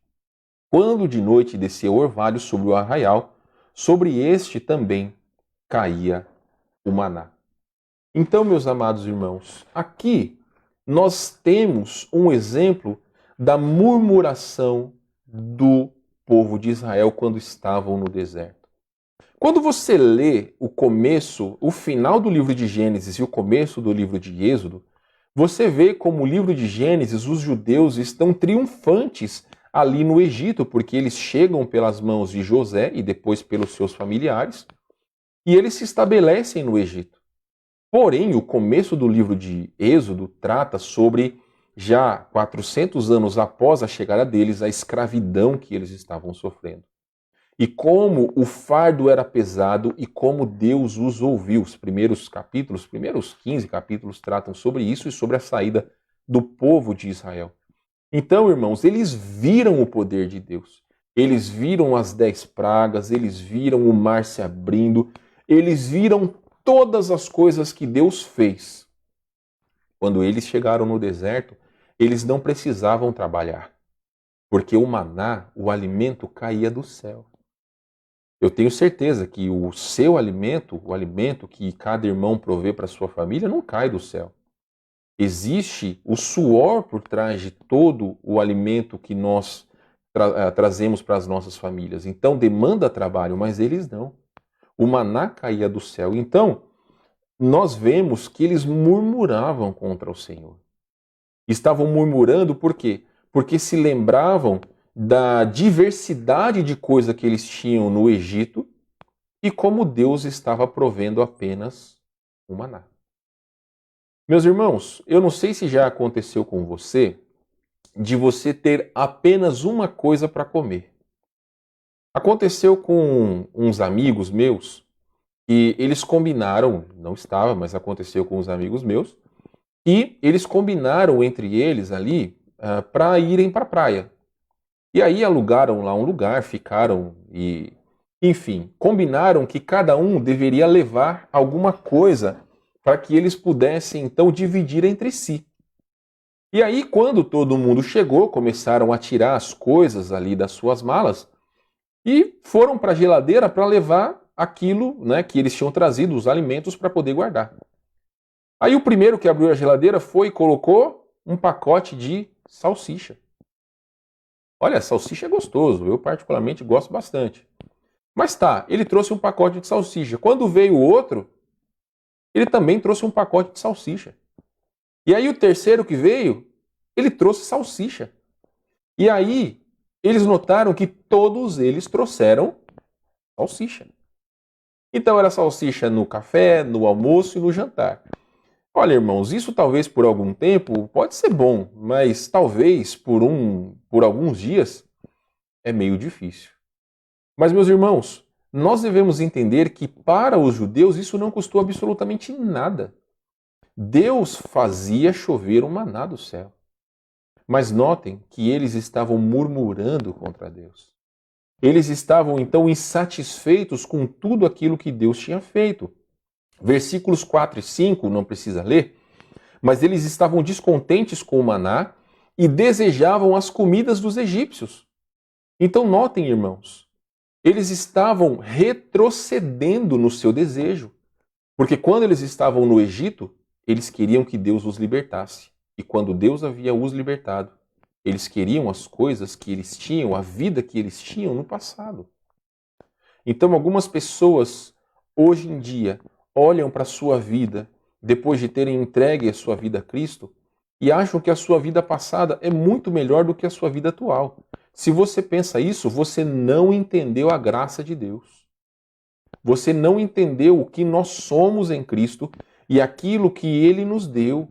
Quando de noite descia o orvalho sobre o arraial, sobre este também caía o maná. Então, meus amados irmãos, aqui nós temos um exemplo da murmuração do povo de Israel quando estavam no deserto. Quando você lê o começo, o final do livro de Gênesis e o começo do livro de Êxodo, você vê como o livro de Gênesis, os judeus estão triunfantes ali no Egito, porque eles chegam pelas mãos de José e depois pelos seus familiares, e eles se estabelecem no Egito. Porém, o começo do livro de Êxodo trata sobre, já 400 anos após a chegada deles, a escravidão que eles estavam sofrendo. E como o fardo era pesado e como Deus os ouviu. Os primeiros 15 capítulos tratam sobre isso e sobre a saída do povo de Israel. Então, irmãos, eles viram o poder de Deus. Eles viram as 10 pragas, eles viram o mar se abrindo, eles viram todas as coisas que Deus fez. Quando eles chegaram no deserto, eles não precisavam trabalhar, porque o maná, o alimento, caía do céu. Eu tenho certeza que o seu alimento, o alimento que cada irmão provê para a sua família, não cai do céu. Existe o suor por trás de todo o alimento que nós trazemos para as nossas famílias. Então demanda trabalho, mas eles não. O maná caía do céu. Então, nós vemos que eles murmuravam contra o Senhor. Estavam murmurando por quê? Porque se lembravam da diversidade de coisa que eles tinham no Egito e como Deus estava provendo apenas o maná. Meus irmãos, eu não sei se já aconteceu com você de você ter apenas uma coisa para comer. Aconteceu com uns amigos meus e eles combinaram, não estava, mas aconteceu com uns amigos meus, e eles combinaram entre eles ali para irem para a praia. E aí alugaram lá um lugar, ficaram e, enfim, combinaram que cada um deveria levar alguma coisa para que eles pudessem então dividir entre si. E aí, quando todo mundo chegou, começaram a tirar as coisas ali das suas malas e foram para a geladeira para levar aquilo, né, que eles tinham trazido, os alimentos, para poder guardar. Aí o primeiro que abriu a geladeira foi e colocou um pacote de salsicha. Olha, salsicha é gostoso, eu particularmente gosto bastante. Mas tá, ele trouxe um pacote de salsicha. Quando veio o outro, ele também trouxe um pacote de salsicha. E aí o terceiro que veio, ele trouxe salsicha. E aí eles notaram que todos eles trouxeram salsicha. Então era salsicha no café, no almoço e no jantar. Olha, irmãos, isso talvez por algum tempo pode ser bom, mas talvez por alguns dias é meio difícil. Mas, meus irmãos, nós devemos entender que para os judeus isso não custou absolutamente nada. Deus fazia chover o maná do céu. Mas notem que eles estavam murmurando contra Deus. Eles estavam então insatisfeitos com tudo aquilo que Deus tinha feito. Versículos 4 e 5, não precisa ler, mas eles estavam descontentes com o maná e desejavam as comidas dos egípcios. Então notem, irmãos, eles estavam retrocedendo no seu desejo, porque quando eles estavam no Egito, eles queriam que Deus os libertasse. E quando Deus havia os libertado, eles queriam as coisas que eles tinham, a vida que eles tinham no passado. Então algumas pessoas, hoje em dia, olham para a sua vida, depois de terem entregue a sua vida a Cristo, e acham que a sua vida passada é muito melhor do que a sua vida atual. Se você pensa isso, você não entendeu a graça de Deus. Você não entendeu o que nós somos em Cristo e aquilo que Ele nos deu.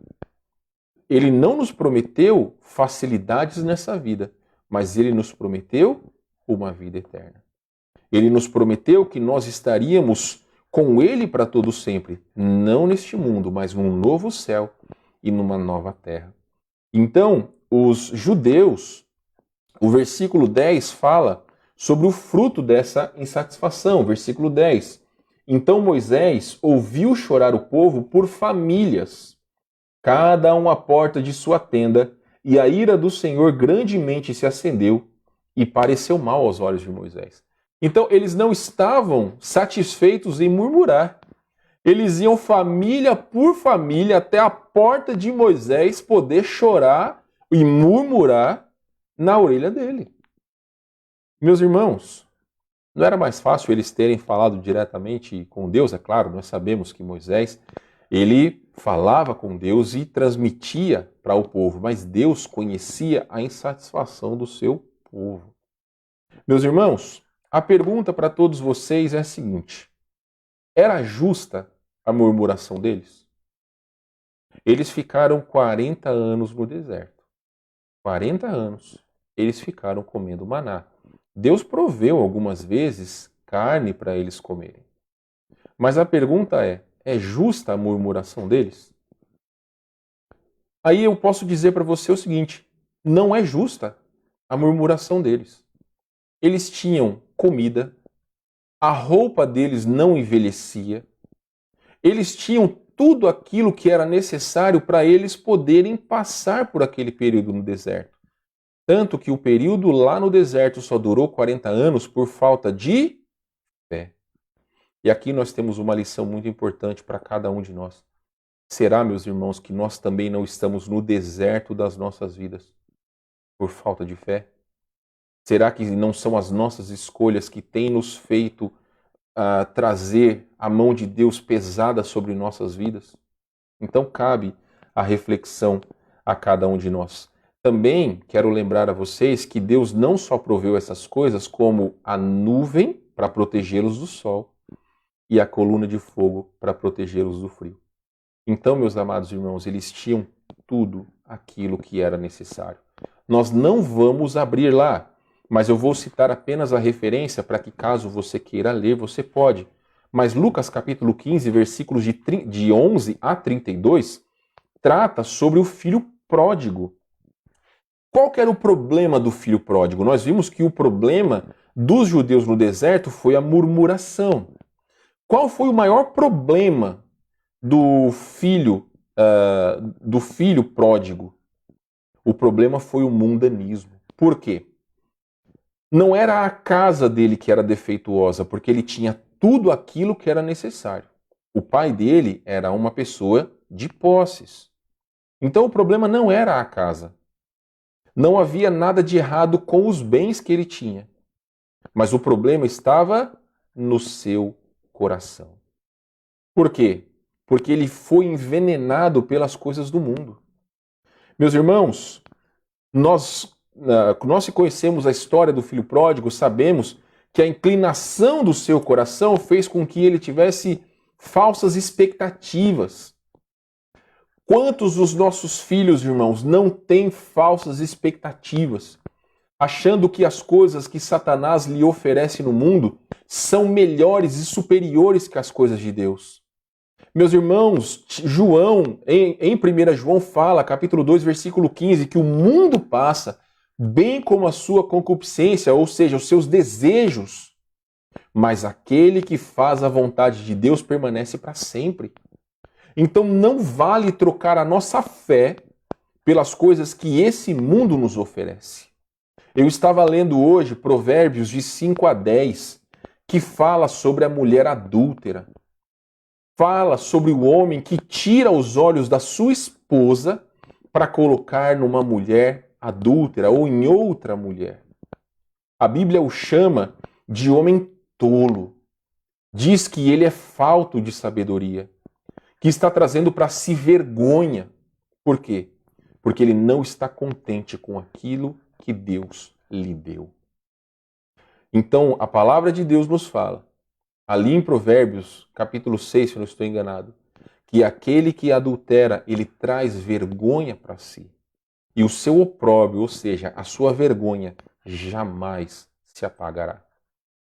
Ele não nos prometeu facilidades nessa vida, mas Ele nos prometeu uma vida eterna. Ele nos prometeu que nós estaríamos com Ele para todo sempre, não neste mundo, mas num novo céu e numa nova terra. Então, os judeus, o versículo 10 fala sobre o fruto dessa insatisfação. Versículo 10. Então Moisés ouviu chorar o povo por famílias, cada um à porta de sua tenda, e a ira do Senhor grandemente se acendeu e pareceu mal aos olhos de Moisés. Então, eles não estavam satisfeitos em murmurar. Eles iam família por família até a porta de Moisés poder chorar e murmurar na orelha dele. Meus irmãos, não era mais fácil eles terem falado diretamente com Deus? É claro, nós sabemos que Moisés, ele falava com Deus e transmitia para o povo, mas Deus conhecia a insatisfação do seu povo. Meus irmãos, a pergunta para todos vocês é a seguinte: era justa a murmuração deles? Eles ficaram 40 anos no deserto. 40 anos eles ficaram comendo maná. Deus proveu algumas vezes carne para eles comerem. Mas a pergunta é justa a murmuração deles? Aí eu posso dizer para você o seguinte: não é justa a murmuração deles. Eles tinham comida, a roupa deles não envelhecia, eles tinham tudo aquilo que era necessário para eles poderem passar por aquele período no deserto. Tanto que o período lá no deserto só durou 40 anos por falta de fé. E aqui nós temos uma lição muito importante para cada um de nós. Será, meus irmãos, que nós também não estamos no deserto das nossas vidas por falta de fé? Será que não são as nossas escolhas que têm nos feito trazer a mão de Deus pesada sobre nossas vidas? Então cabe a reflexão a cada um de nós. Também quero lembrar a vocês que Deus não só proveu essas coisas, como a nuvem para protegê-los do sol e a coluna de fogo para protegê-los do frio. Então, meus amados irmãos, eles tinham tudo aquilo que era necessário. Nós não vamos abrir lá, mas eu vou citar apenas a referência para que, caso você queira ler, você pode. Mas Lucas capítulo 15, versículos de 11 a 32, trata sobre o filho pródigo. Qual que era o problema do filho pródigo? Nós vimos que o problema dos judeus no deserto foi a murmuração. Qual foi o maior problema do filho pródigo? O problema foi o mundanismo. Por quê? Não era a casa dele que era defeituosa, porque ele tinha tudo aquilo que era necessário. O pai dele era uma pessoa de posses. Então o problema não era a casa. Não havia nada de errado com os bens que ele tinha. Mas o problema estava no seu coração. Por quê? Porque ele foi envenenado pelas coisas do mundo. Meus irmãos, nós que conhecemos a história do filho pródigo, sabemos que a inclinação do seu coração fez com que ele tivesse falsas expectativas. Quantos dos nossos filhos, irmãos, não têm falsas expectativas, achando que as coisas que Satanás lhe oferece no mundo são melhores e superiores que as coisas de Deus? Meus irmãos, João, em 1 João fala, capítulo 2, versículo 15, que o mundo passa, bem como a sua concupiscência, ou seja, os seus desejos, mas aquele que faz a vontade de Deus permanece para sempre. Então não vale trocar a nossa fé pelas coisas que esse mundo nos oferece. Eu estava lendo hoje Provérbios de 5 a 10, que fala sobre a mulher adúltera. Fala sobre o homem que tira os olhos da sua esposa para colocar numa mulher adúltera ou em outra mulher. A Bíblia o chama de homem tolo. Diz que ele é falto de sabedoria, que está trazendo para si vergonha. Por quê? Porque ele não está contente com aquilo que Deus lhe deu. Então, a palavra de Deus nos fala, ali em Provérbios, capítulo 6, se eu não estou enganado, que aquele que adultera, ele traz vergonha para si. E o seu opróbrio, ou seja, a sua vergonha, jamais se apagará.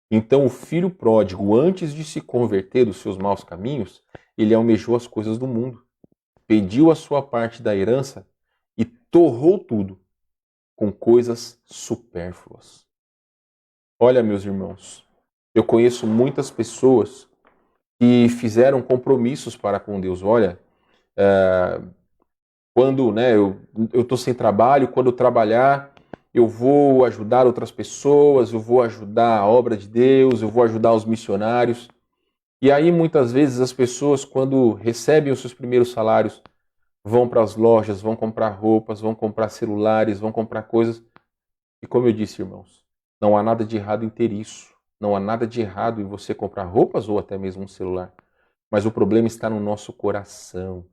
Então, o filho pródigo, antes de se converter dos seus maus caminhos, ele almejou as coisas do mundo, pediu a sua parte da herança e torrou tudo com coisas supérfluas. Olha, meus irmãos, eu conheço muitas pessoas que fizeram compromissos para com Deus. Olha, quando eu estou sem trabalho, quando eu trabalhar, eu vou ajudar outras pessoas, eu vou ajudar a obra de Deus, eu vou ajudar os missionários. E aí, muitas vezes, as pessoas, quando recebem os seus primeiros salários, vão para as lojas, vão comprar roupas, vão comprar celulares, vão comprar coisas. E como eu disse, irmãos, não há nada de errado em ter isso. Não há nada de errado em você comprar roupas ou até mesmo um celular. Mas o problema está no nosso coração.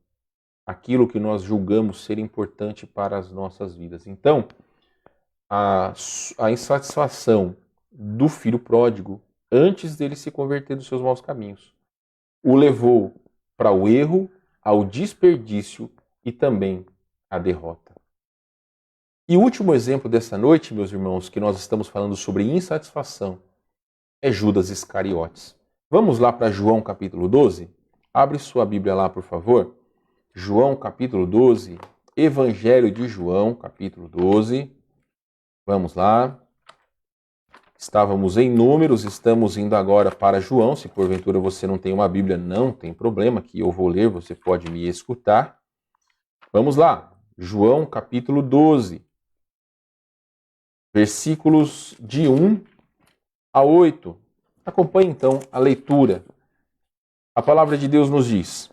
Aquilo que nós julgamos ser importante para as nossas vidas. Então, a insatisfação do filho pródigo, antes dele se converter dos seus maus caminhos, o levou para o erro, ao desperdício e também à derrota. E o último exemplo dessa noite, meus irmãos, que nós estamos falando sobre insatisfação, é Judas Iscariotes. Vamos lá para João capítulo 12? Abre sua Bíblia lá, por favor. João capítulo 12, Evangelho de João capítulo 12. Vamos lá. Estávamos em Números, estamos indo agora para João. Se porventura você não tem uma Bíblia, não tem problema, que eu vou ler, você pode me escutar. Vamos lá. João capítulo 12, versículos de 1 a 8. Acompanhe então a leitura. A palavra de Deus nos diz: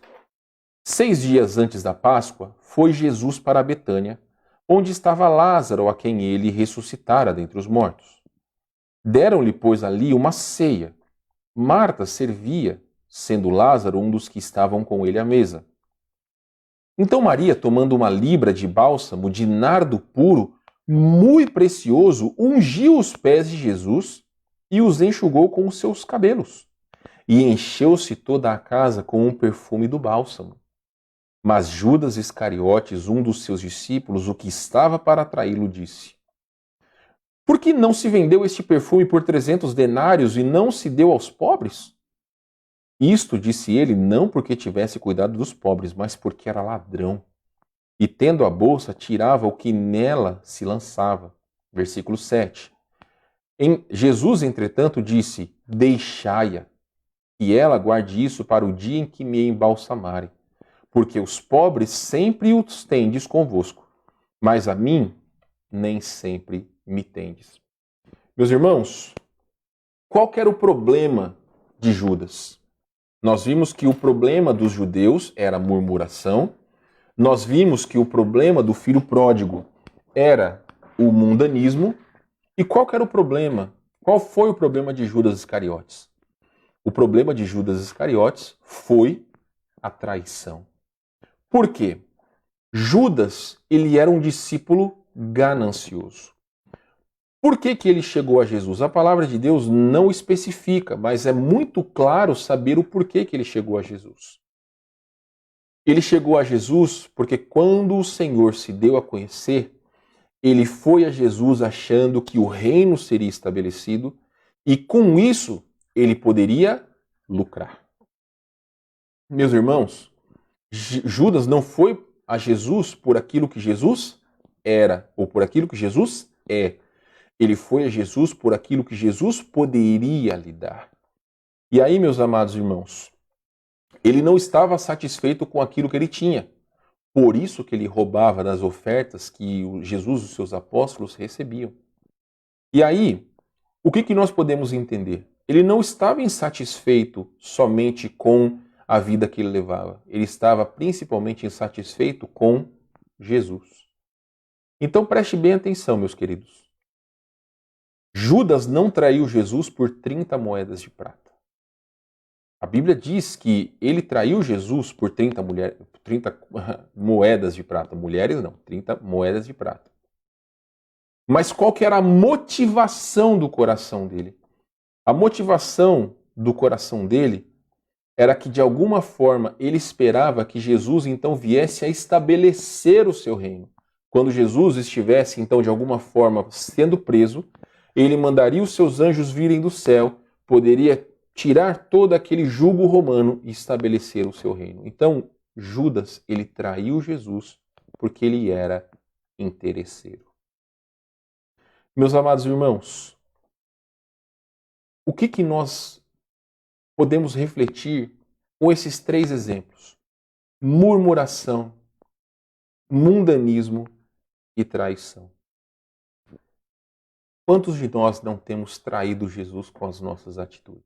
6 dias antes da Páscoa, foi Jesus para Betânia, onde estava Lázaro, a quem ele ressuscitara dentre os mortos. Deram-lhe, pois, ali uma ceia. Marta servia, sendo Lázaro um dos que estavam com ele à mesa. Então Maria, tomando uma libra de bálsamo de nardo puro, muito precioso, ungiu os pés de Jesus e os enxugou com os seus cabelos. E encheu-se toda a casa com um perfume do bálsamo. Mas Judas Iscariotes, um dos seus discípulos, o que estava para traí-lo, disse: Por que não se vendeu este perfume por 300 denários e não se deu aos pobres? Isto disse ele não porque tivesse cuidado dos pobres, mas porque era ladrão. E tendo a bolsa, tirava o que nela se lançava. Versículo 7. Jesus, entretanto, disse: Deixai-a, e ela guarde isso para o dia em que me embalsamarem. Porque os pobres sempre os tendes convosco, mas a mim nem sempre me tendes. Meus irmãos, qual que era o problema de Judas? Nós vimos que o problema dos judeus era a murmuração. Nós vimos que o problema do filho pródigo era o mundanismo. E qual que era o problema? Qual foi o problema de Judas Iscariotes? O problema de Judas Iscariotes foi a traição. Por quê? Judas, ele era um discípulo ganancioso. Por que que ele chegou a Jesus? A palavra de Deus não especifica, mas é muito claro saber o porquê que ele chegou a Jesus. Ele chegou a Jesus porque quando o Senhor se deu a conhecer, ele foi a Jesus achando que o reino seria estabelecido e com isso ele poderia lucrar. Meus irmãos, Judas não foi a Jesus por aquilo que Jesus era ou por aquilo que Jesus é. Ele foi a Jesus por aquilo que Jesus poderia lhe dar. E aí, meus amados irmãos, ele não estava satisfeito com aquilo que ele tinha. Por isso que ele roubava das ofertas que Jesus e os seus apóstolos recebiam. E aí, o que nós podemos entender? Ele não estava insatisfeito somente com a vida que ele levava. Ele estava principalmente insatisfeito com Jesus. Então preste bem atenção, meus queridos. Judas não traiu Jesus por 30 moedas de prata. A Bíblia diz que ele traiu Jesus por 30 moedas de prata. Mulheres não, 30 moedas de prata. Mas qual que era a motivação do coração dele? A motivação do coração dele era que, de alguma forma, ele esperava que Jesus então viesse a estabelecer o seu reino. Quando Jesus estivesse, então, de alguma forma, sendo preso, ele mandaria os seus anjos virem do céu, poderia tirar todo aquele jugo romano e estabelecer o seu reino. Então, Judas, ele traiu Jesus porque ele era interesseiro. Meus amados irmãos, o que nós podemos refletir com esses 3 exemplos? Murmuração, mundanismo e traição. Quantos de nós não temos traído Jesus com as nossas atitudes?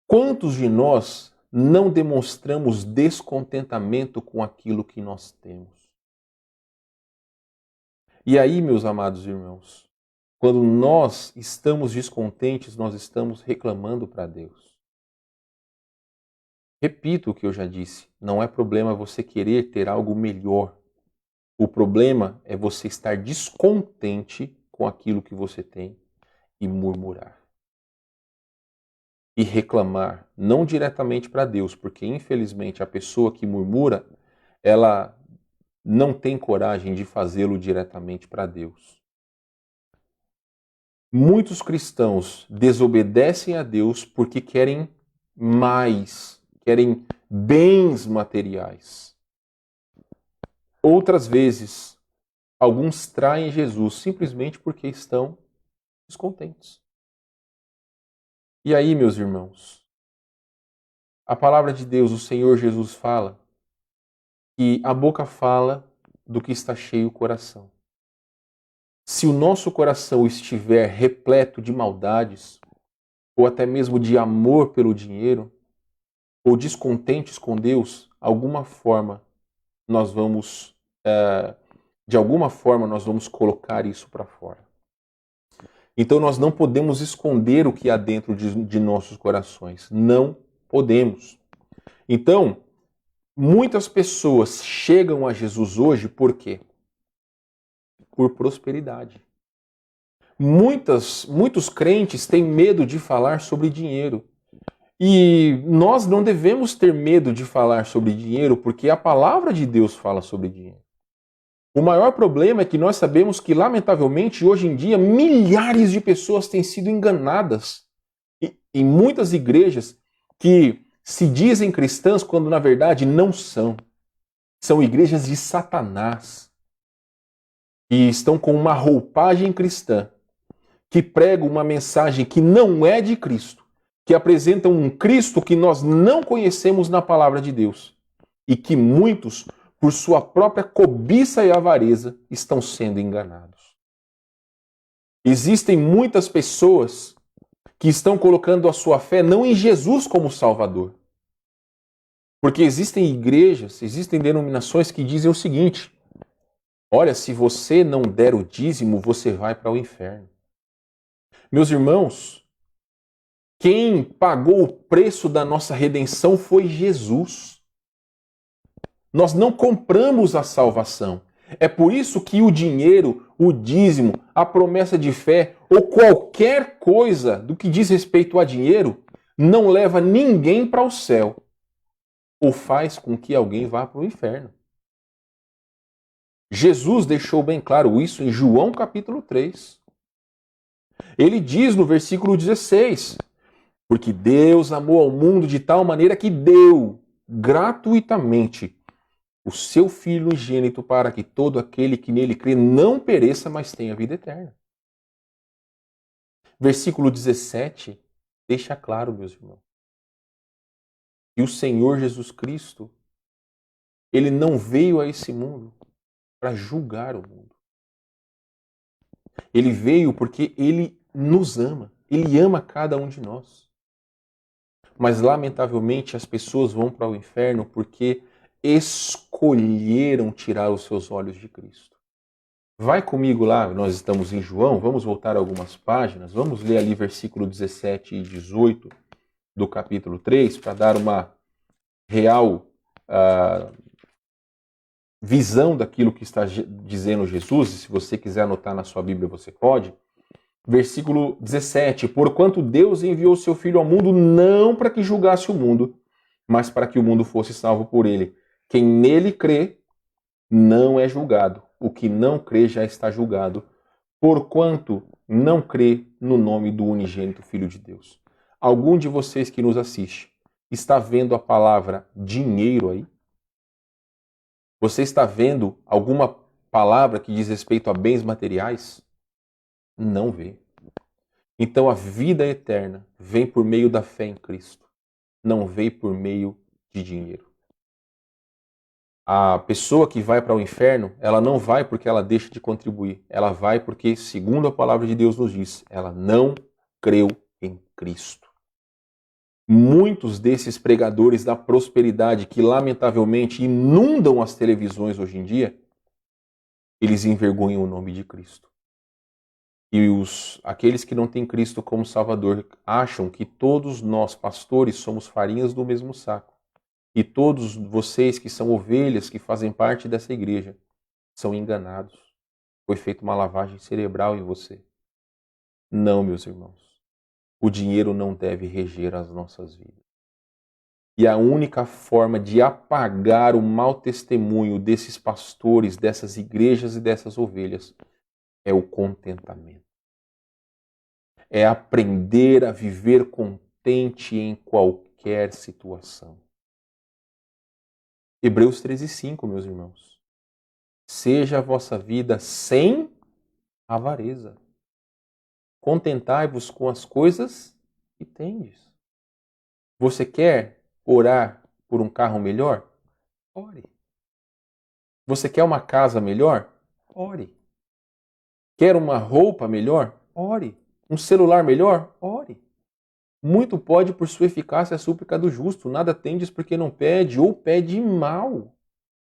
Quantos de nós não demonstramos descontentamento com aquilo que nós temos? E aí, meus amados irmãos, quando nós estamos descontentes, nós estamos reclamando para Deus. Repito o que eu já disse, não é problema você querer ter algo melhor. O problema é você estar descontente com aquilo que você tem e murmurar. E reclamar, não diretamente para Deus, porque infelizmente a pessoa que murmura, ela não tem coragem de fazê-lo diretamente para Deus. Muitos cristãos desobedecem a Deus porque querem mais, querem bens materiais. Outras vezes, alguns traem Jesus simplesmente porque estão descontentes. E aí, meus irmãos, a palavra de Deus, o Senhor Jesus fala que a boca fala do que está cheio o coração. Se o nosso coração estiver repleto de maldades, ou até mesmo de amor pelo dinheiro, ou descontentes com Deus, de alguma forma nós vamos colocar isso para fora. Então nós não podemos esconder o que há dentro de nossos corações. Não podemos. Então, muitas pessoas chegam a Jesus hoje por quê? Por prosperidade. Muitos crentes têm medo de falar sobre dinheiro. E nós não devemos ter medo de falar sobre dinheiro, porque a palavra de Deus fala sobre dinheiro. O maior problema é que nós sabemos que, lamentavelmente, hoje em dia, milhares de pessoas têm sido enganadas em muitas igrejas que se dizem cristãs quando, na verdade, não são. São igrejas de Satanás, que estão com uma roupagem cristã, que pregam uma mensagem que não é de Cristo, que apresentam um Cristo que nós não conhecemos na palavra de Deus e que muitos, por sua própria cobiça e avareza, estão sendo enganados. Existem muitas pessoas que estão colocando a sua fé não em Jesus como Salvador. Porque existem igrejas, existem denominações que dizem o seguinte: olha, se você não der o dízimo, você vai para o inferno. Meus irmãos, quem pagou o preço da nossa redenção foi Jesus. Nós não compramos a salvação. É por isso que o dinheiro, o dízimo, a promessa de fé ou qualquer coisa do que diz respeito a dinheiro não leva ninguém para o céu ou faz com que alguém vá para o inferno. Jesus deixou bem claro isso em João capítulo 3. Ele diz no versículo 16: porque Deus amou ao mundo de tal maneira que deu gratuitamente o seu Filho unigênito para que todo aquele que nele crê não pereça, mas tenha vida eterna. Versículo 17 deixa claro, meus irmãos, que o Senhor Jesus Cristo, ele não veio a esse mundo para julgar o mundo. Ele veio porque ele nos ama. Ele ama cada um de nós. Mas, lamentavelmente, as pessoas vão para o inferno porque escolheram tirar os seus olhos de Cristo. Vai comigo lá, nós estamos em João, vamos voltar algumas páginas, vamos ler ali versículo 17 e 18 do capítulo 3, para dar uma real visão daquilo que está dizendo Jesus, e se você quiser anotar na sua Bíblia, você pode. Versículo 17, porquanto Deus enviou seu Filho ao mundo não para que julgasse o mundo, mas para que o mundo fosse salvo por ele. Quem nele crê não é julgado. O que não crê já está julgado, porquanto não crê no nome do unigênito Filho de Deus. Algum de vocês que nos assiste está vendo a palavra dinheiro aí? Você está vendo alguma palavra que diz respeito a bens materiais? Não vê. Então a vida eterna vem por meio da fé em Cristo, não vem por meio de dinheiro. A pessoa que vai para o inferno, ela não vai porque ela deixa de contribuir. Ela vai porque, segundo a palavra de Deus nos diz, ela não creu em Cristo. Muitos desses pregadores da prosperidade que, lamentavelmente, inundam as televisões hoje em dia, eles envergonham o nome de Cristo. E aqueles que não têm Cristo como Salvador acham que todos nós, pastores, somos farinhas do mesmo saco. E todos vocês que são ovelhas, que fazem parte dessa igreja, são enganados. Foi feita uma lavagem cerebral em você. Não, meus irmãos. O dinheiro não deve reger as nossas vidas. E a única forma de apagar o mau testemunho desses pastores, dessas igrejas e dessas ovelhas é o contentamento. É aprender a viver contente em qualquer situação. Hebreus 13:5, meus irmãos. Seja a vossa vida sem avareza. Contentai-vos com as coisas que tendes. Você quer orar por um carro melhor? Ore. Você quer uma casa melhor? Ore. Quer uma roupa melhor? Ore. Um celular melhor? Ore. Muito pode por sua eficácia a súplica do justo. Nada tendes porque não pede ou pede mal.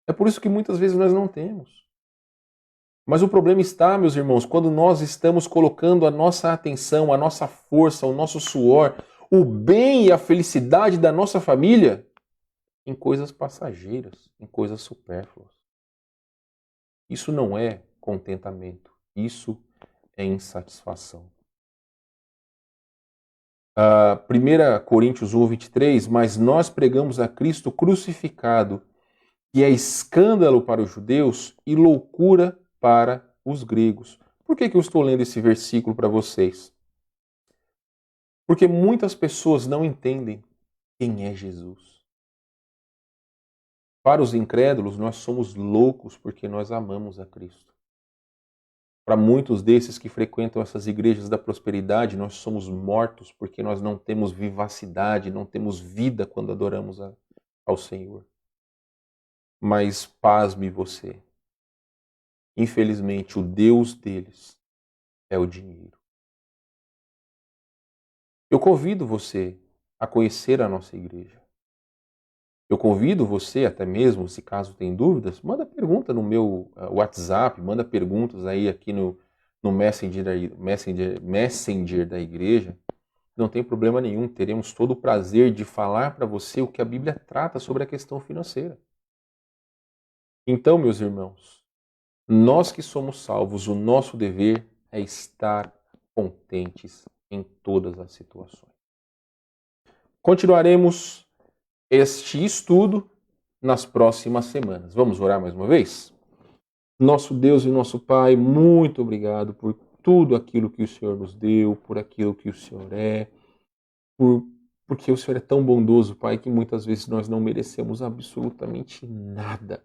É por isso que muitas vezes nós não temos. Mas o problema está, meus irmãos, quando nós estamos colocando a nossa atenção, a nossa força, o nosso suor, o bem e a felicidade da nossa família em coisas passageiras, em coisas supérfluas. Isso não é contentamento, isso é insatisfação. 1 Coríntios 1:23, mas nós pregamos a Cristo crucificado, que é escândalo para os judeus e loucura para os gregos. Por que eu estou lendo esse versículo para vocês? Porque muitas pessoas não entendem quem é Jesus. Para os incrédulos, nós somos loucos porque nós amamos a Cristo. Para muitos desses que frequentam essas igrejas da prosperidade, nós somos mortos porque nós não temos vivacidade, não temos vida quando adoramos ao Senhor. Mas pasme você. Infelizmente, o Deus deles é o dinheiro. Eu convido você a conhecer a nossa igreja. Eu convido você, até mesmo, se caso tem dúvidas, manda pergunta no meu WhatsApp, manda perguntas aí aqui no Messenger da igreja. Não tem problema nenhum, teremos todo o prazer de falar para você o que a Bíblia trata sobre a questão financeira. Então, meus irmãos, Nós que somos salvos, o nosso dever é estar contentes em todas as situações. Continuaremos este estudo nas próximas semanas. Vamos orar mais uma vez? Nosso Deus e nosso Pai, muito obrigado por tudo aquilo que o Senhor nos deu, por aquilo que o Senhor é, porque o Senhor é tão bondoso, Pai, que muitas vezes nós não merecemos absolutamente nada.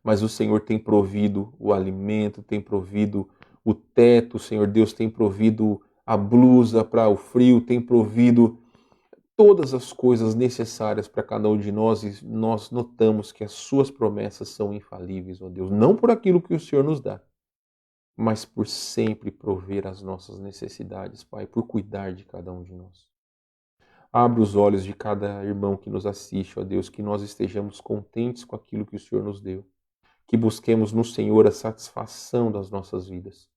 Mas o Senhor tem provido o alimento, tem provido o teto, o Senhor Deus tem provido a blusa para o frio, tem provido todas as coisas necessárias para cada um de nós, e nós notamos que as suas promessas são infalíveis, ó Deus, não por aquilo que o Senhor nos dá, mas por sempre prover as nossas necessidades, Pai, por cuidar de cada um de nós. Abre os olhos de cada irmão que nos assiste, ó Deus, que nós estejamos contentes com aquilo que o Senhor nos deu, que busquemos no Senhor a satisfação das nossas vidas.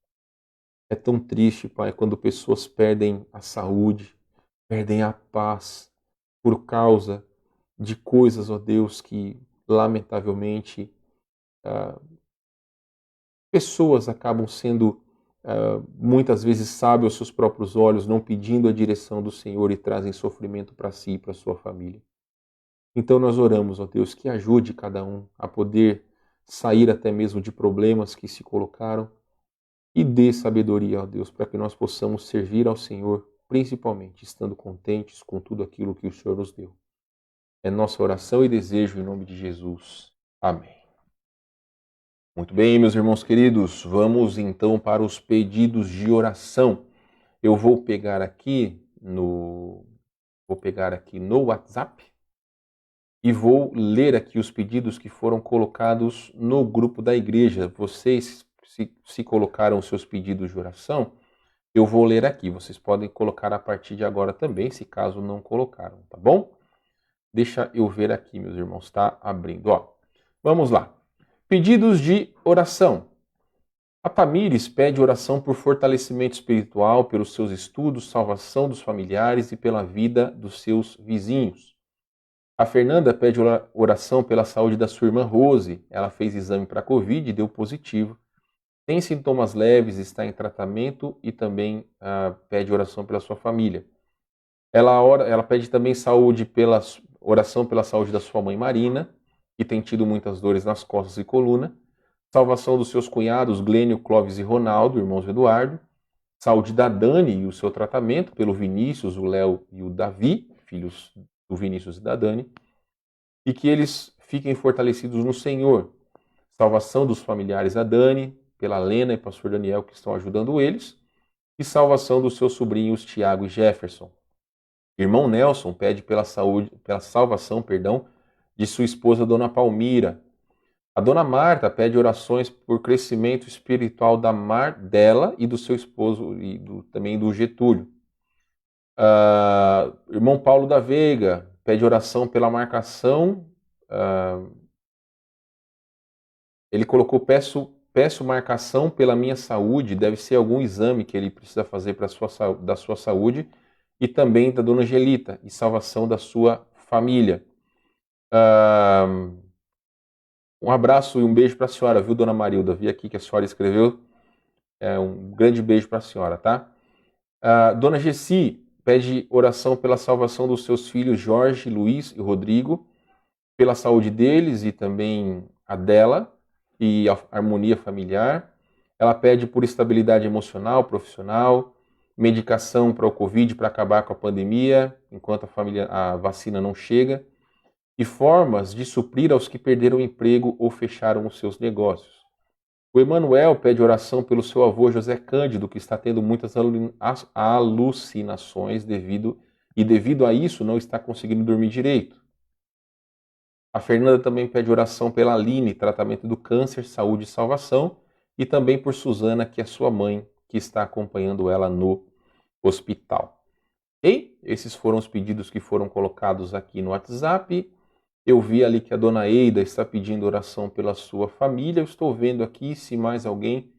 É tão triste, Pai, quando pessoas perdem a saúde, perdem a paz por causa de coisas, ó Deus, que lamentavelmente pessoas acabam sendo muitas vezes sábios aos seus próprios olhos, não pedindo a direção do Senhor e trazem sofrimento para si e para sua família. Então nós oramos, ó Deus, que ajude cada um a poder sair até mesmo de problemas que se colocaram e dê sabedoria, ó Deus, para que nós possamos servir ao Senhor, principalmente estando contentes com tudo aquilo que o Senhor nos deu. É nossa oração e desejo em nome de Jesus. Amém. Muito bem, meus irmãos queridos, vamos então para os pedidos de oração. Eu vou pegar aqui no WhatsApp e vou ler aqui os pedidos que foram colocados no grupo da igreja. Vocês, se colocaram os seus pedidos de oração, eu vou ler aqui. Vocês podem colocar a partir de agora também, se caso não colocaram, tá bom? Deixa eu ver aqui, meus irmãos, tá abrindo. Ó, vamos lá. Pedidos de oração. A Tamires pede oração por fortalecimento espiritual, pelos seus estudos, salvação dos familiares e pela vida dos seus vizinhos. A Fernanda pede oração pela saúde da sua irmã Rose. Ela fez exame para Covid e deu positivo. Tem sintomas leves, está em tratamento e também pede oração pela sua família. Ela pede também oração pela saúde da sua mãe Marina, que tem tido muitas dores nas costas e coluna. Salvação dos seus cunhados Glênio, Clóvis e Ronaldo, irmãos Eduardo. Saúde da Dani e o seu tratamento pelo Vinícius, o Léo e o Davi, filhos do Vinícius e da Dani. E que eles fiquem fortalecidos no Senhor. Salvação dos familiares da Dani, pela Lena e pastor Daniel, que estão ajudando eles. E salvação dos seus sobrinhos Tiago e Jefferson. Irmão Nelson pede pela salvação, de sua esposa Dona Palmira. A Dona Marta pede orações por crescimento espiritual dela e do seu esposo e também do Getúlio. Irmão Paulo da Veiga pede oração pela marcação. Ele colocou: peço marcação pela minha saúde. Deve ser algum exame que ele precisa fazer da sua saúde. E também da Dona Angelita, e salvação da sua família. Um abraço e um beijo para a senhora, viu, Dona Marilda? Vi aqui que a senhora escreveu. Um grande beijo para a senhora, tá? Dona Gessi pede oração pela salvação dos seus filhos Jorge, Luiz e Rodrigo, pela saúde deles e também a dela, e a harmonia familiar. Ela pede por estabilidade emocional, profissional, medicação para o Covid, para acabar com a pandemia, enquanto a vacina não chega, e formas de suprir aos que perderam o emprego ou fecharam os seus negócios. O Emanuel pede oração pelo seu avô José Cândido, que está tendo muitas alucinações devido a isso não está conseguindo dormir direito. A Fernanda também pede oração pela Aline, tratamento do câncer, saúde e salvação, e também por Suzana, que é sua mãe, que está acompanhando ela no hospital. E esses foram os pedidos que foram colocados aqui no WhatsApp. Eu vi ali que a Dona Eida está pedindo oração pela sua família. Eu estou vendo aqui se mais alguém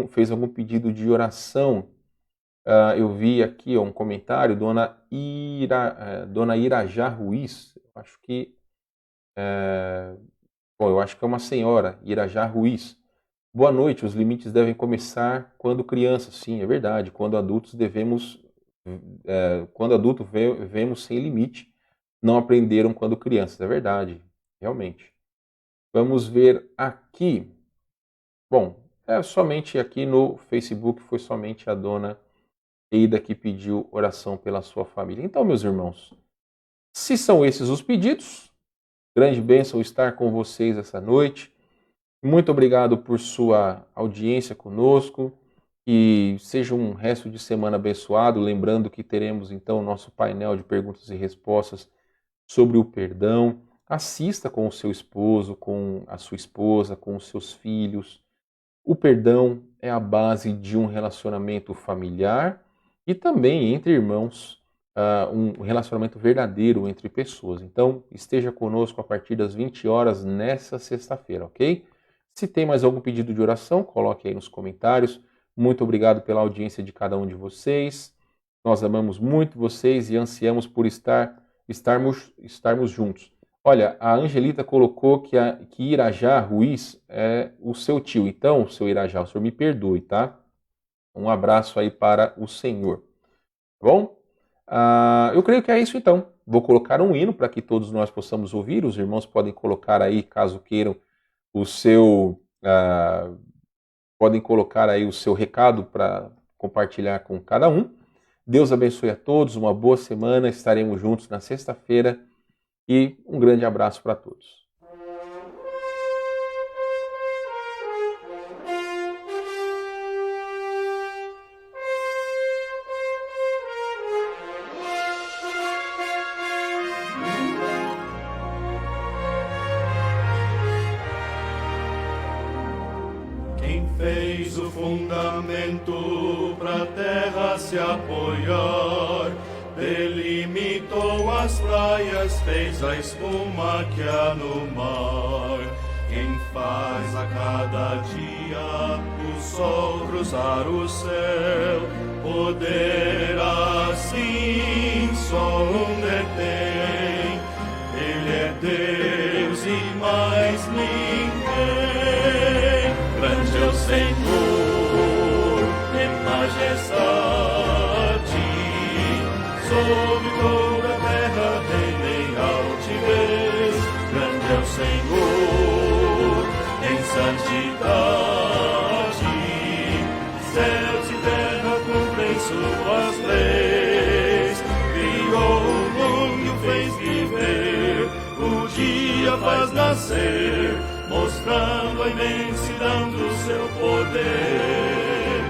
fez algum pedido de oração. Eu vi aqui um comentário, Dona Irajá Ruiz. Acho que Bom, eu acho que é uma senhora, Irajá Ruiz. Boa noite, os limites devem começar quando crianças. Sim, é verdade. Quando adultos quando adulto vemos sem limite, não aprenderam quando crianças. É verdade, realmente. Vamos ver aqui. Bom, somente aqui no Facebook foi somente a dona Eida que pediu oração pela sua família. Então, meus irmãos, se são esses os pedidos, grande bênção estar com vocês essa noite. Muito obrigado por sua audiência conosco. Que seja um resto de semana abençoado. Lembrando que teremos então o nosso painel de perguntas e respostas sobre o perdão. Assista com o seu esposo, com a sua esposa, com os seus filhos. O perdão é a base de um relacionamento familiar e também entre irmãos, um relacionamento verdadeiro entre pessoas. Então, esteja conosco a partir das 20 horas nessa sexta-feira, ok? Se tem mais algum pedido de oração, coloque aí nos comentários. Muito obrigado pela audiência de cada um de vocês. Nós amamos muito vocês e ansiamos por estarmos juntos. Olha, a Angelita colocou que Irajá Ruiz é o seu tio. Então, seu Irajá, o senhor me perdoe, tá? Um abraço aí para o senhor. Tá bom? Eu creio que é isso então. Vou colocar um hino para que todos nós possamos ouvir. Os irmãos podem colocar aí, caso queiram, podem colocar aí o seu recado para compartilhar com cada um. Deus abençoe a todos, uma boa semana, estaremos juntos na sexta-feira e um grande abraço para todos. Fez o fundamento pra terra se apoiar, delimitou as praias, fez a espuma que há no mar. Quem faz a cada dia o sol cruzar o céu, poder assim só um detém. Ele é Deus e mais ninguém. Grande é o Senhor, em majestade, sobre toda a terra reina em altivez. Grande é o Senhor, em santidade, céus e terra cumprem suas leis. Criou o mundo e o fez viver, o dia faz nascer, mostrando a imensidão do seu poder.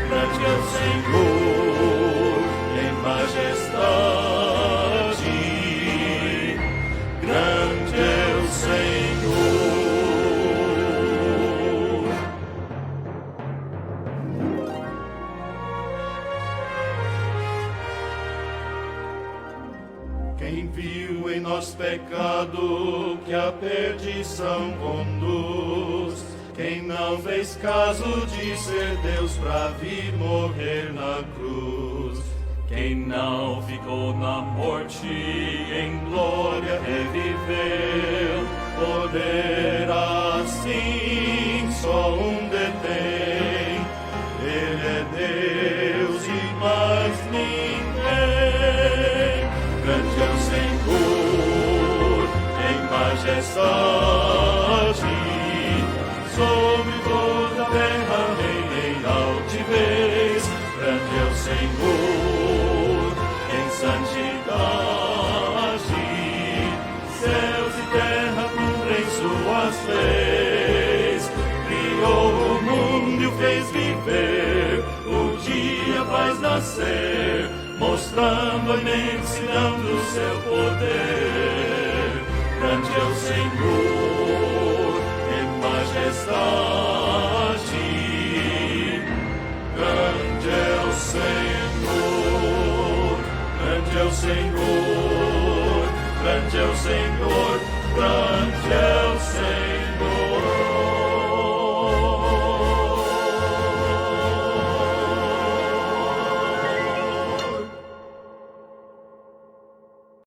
Grande é o Senhor, em majestade, grande é o Senhor. Quem viu em nós pecado que a perdição conduz, quem não fez caso de ser Deus pra vir morrer na cruz, quem não ficou na morte, em glória reviveu, poder assim só um detém. Ele é Deus e mais ninguém. Grande é o Senhor, em majestade, sobre toda a terra reina em altivez. Grande é o Senhor, em santidade, céus e terra cumprem suas leis. Criou o mundo e o fez viver, o dia faz nascer, mostrando a imensidão do seu poder. Grande é o Senhor, em majestade, grande é o Senhor, grande é o Senhor, grande é o Senhor, grande é o Senhor.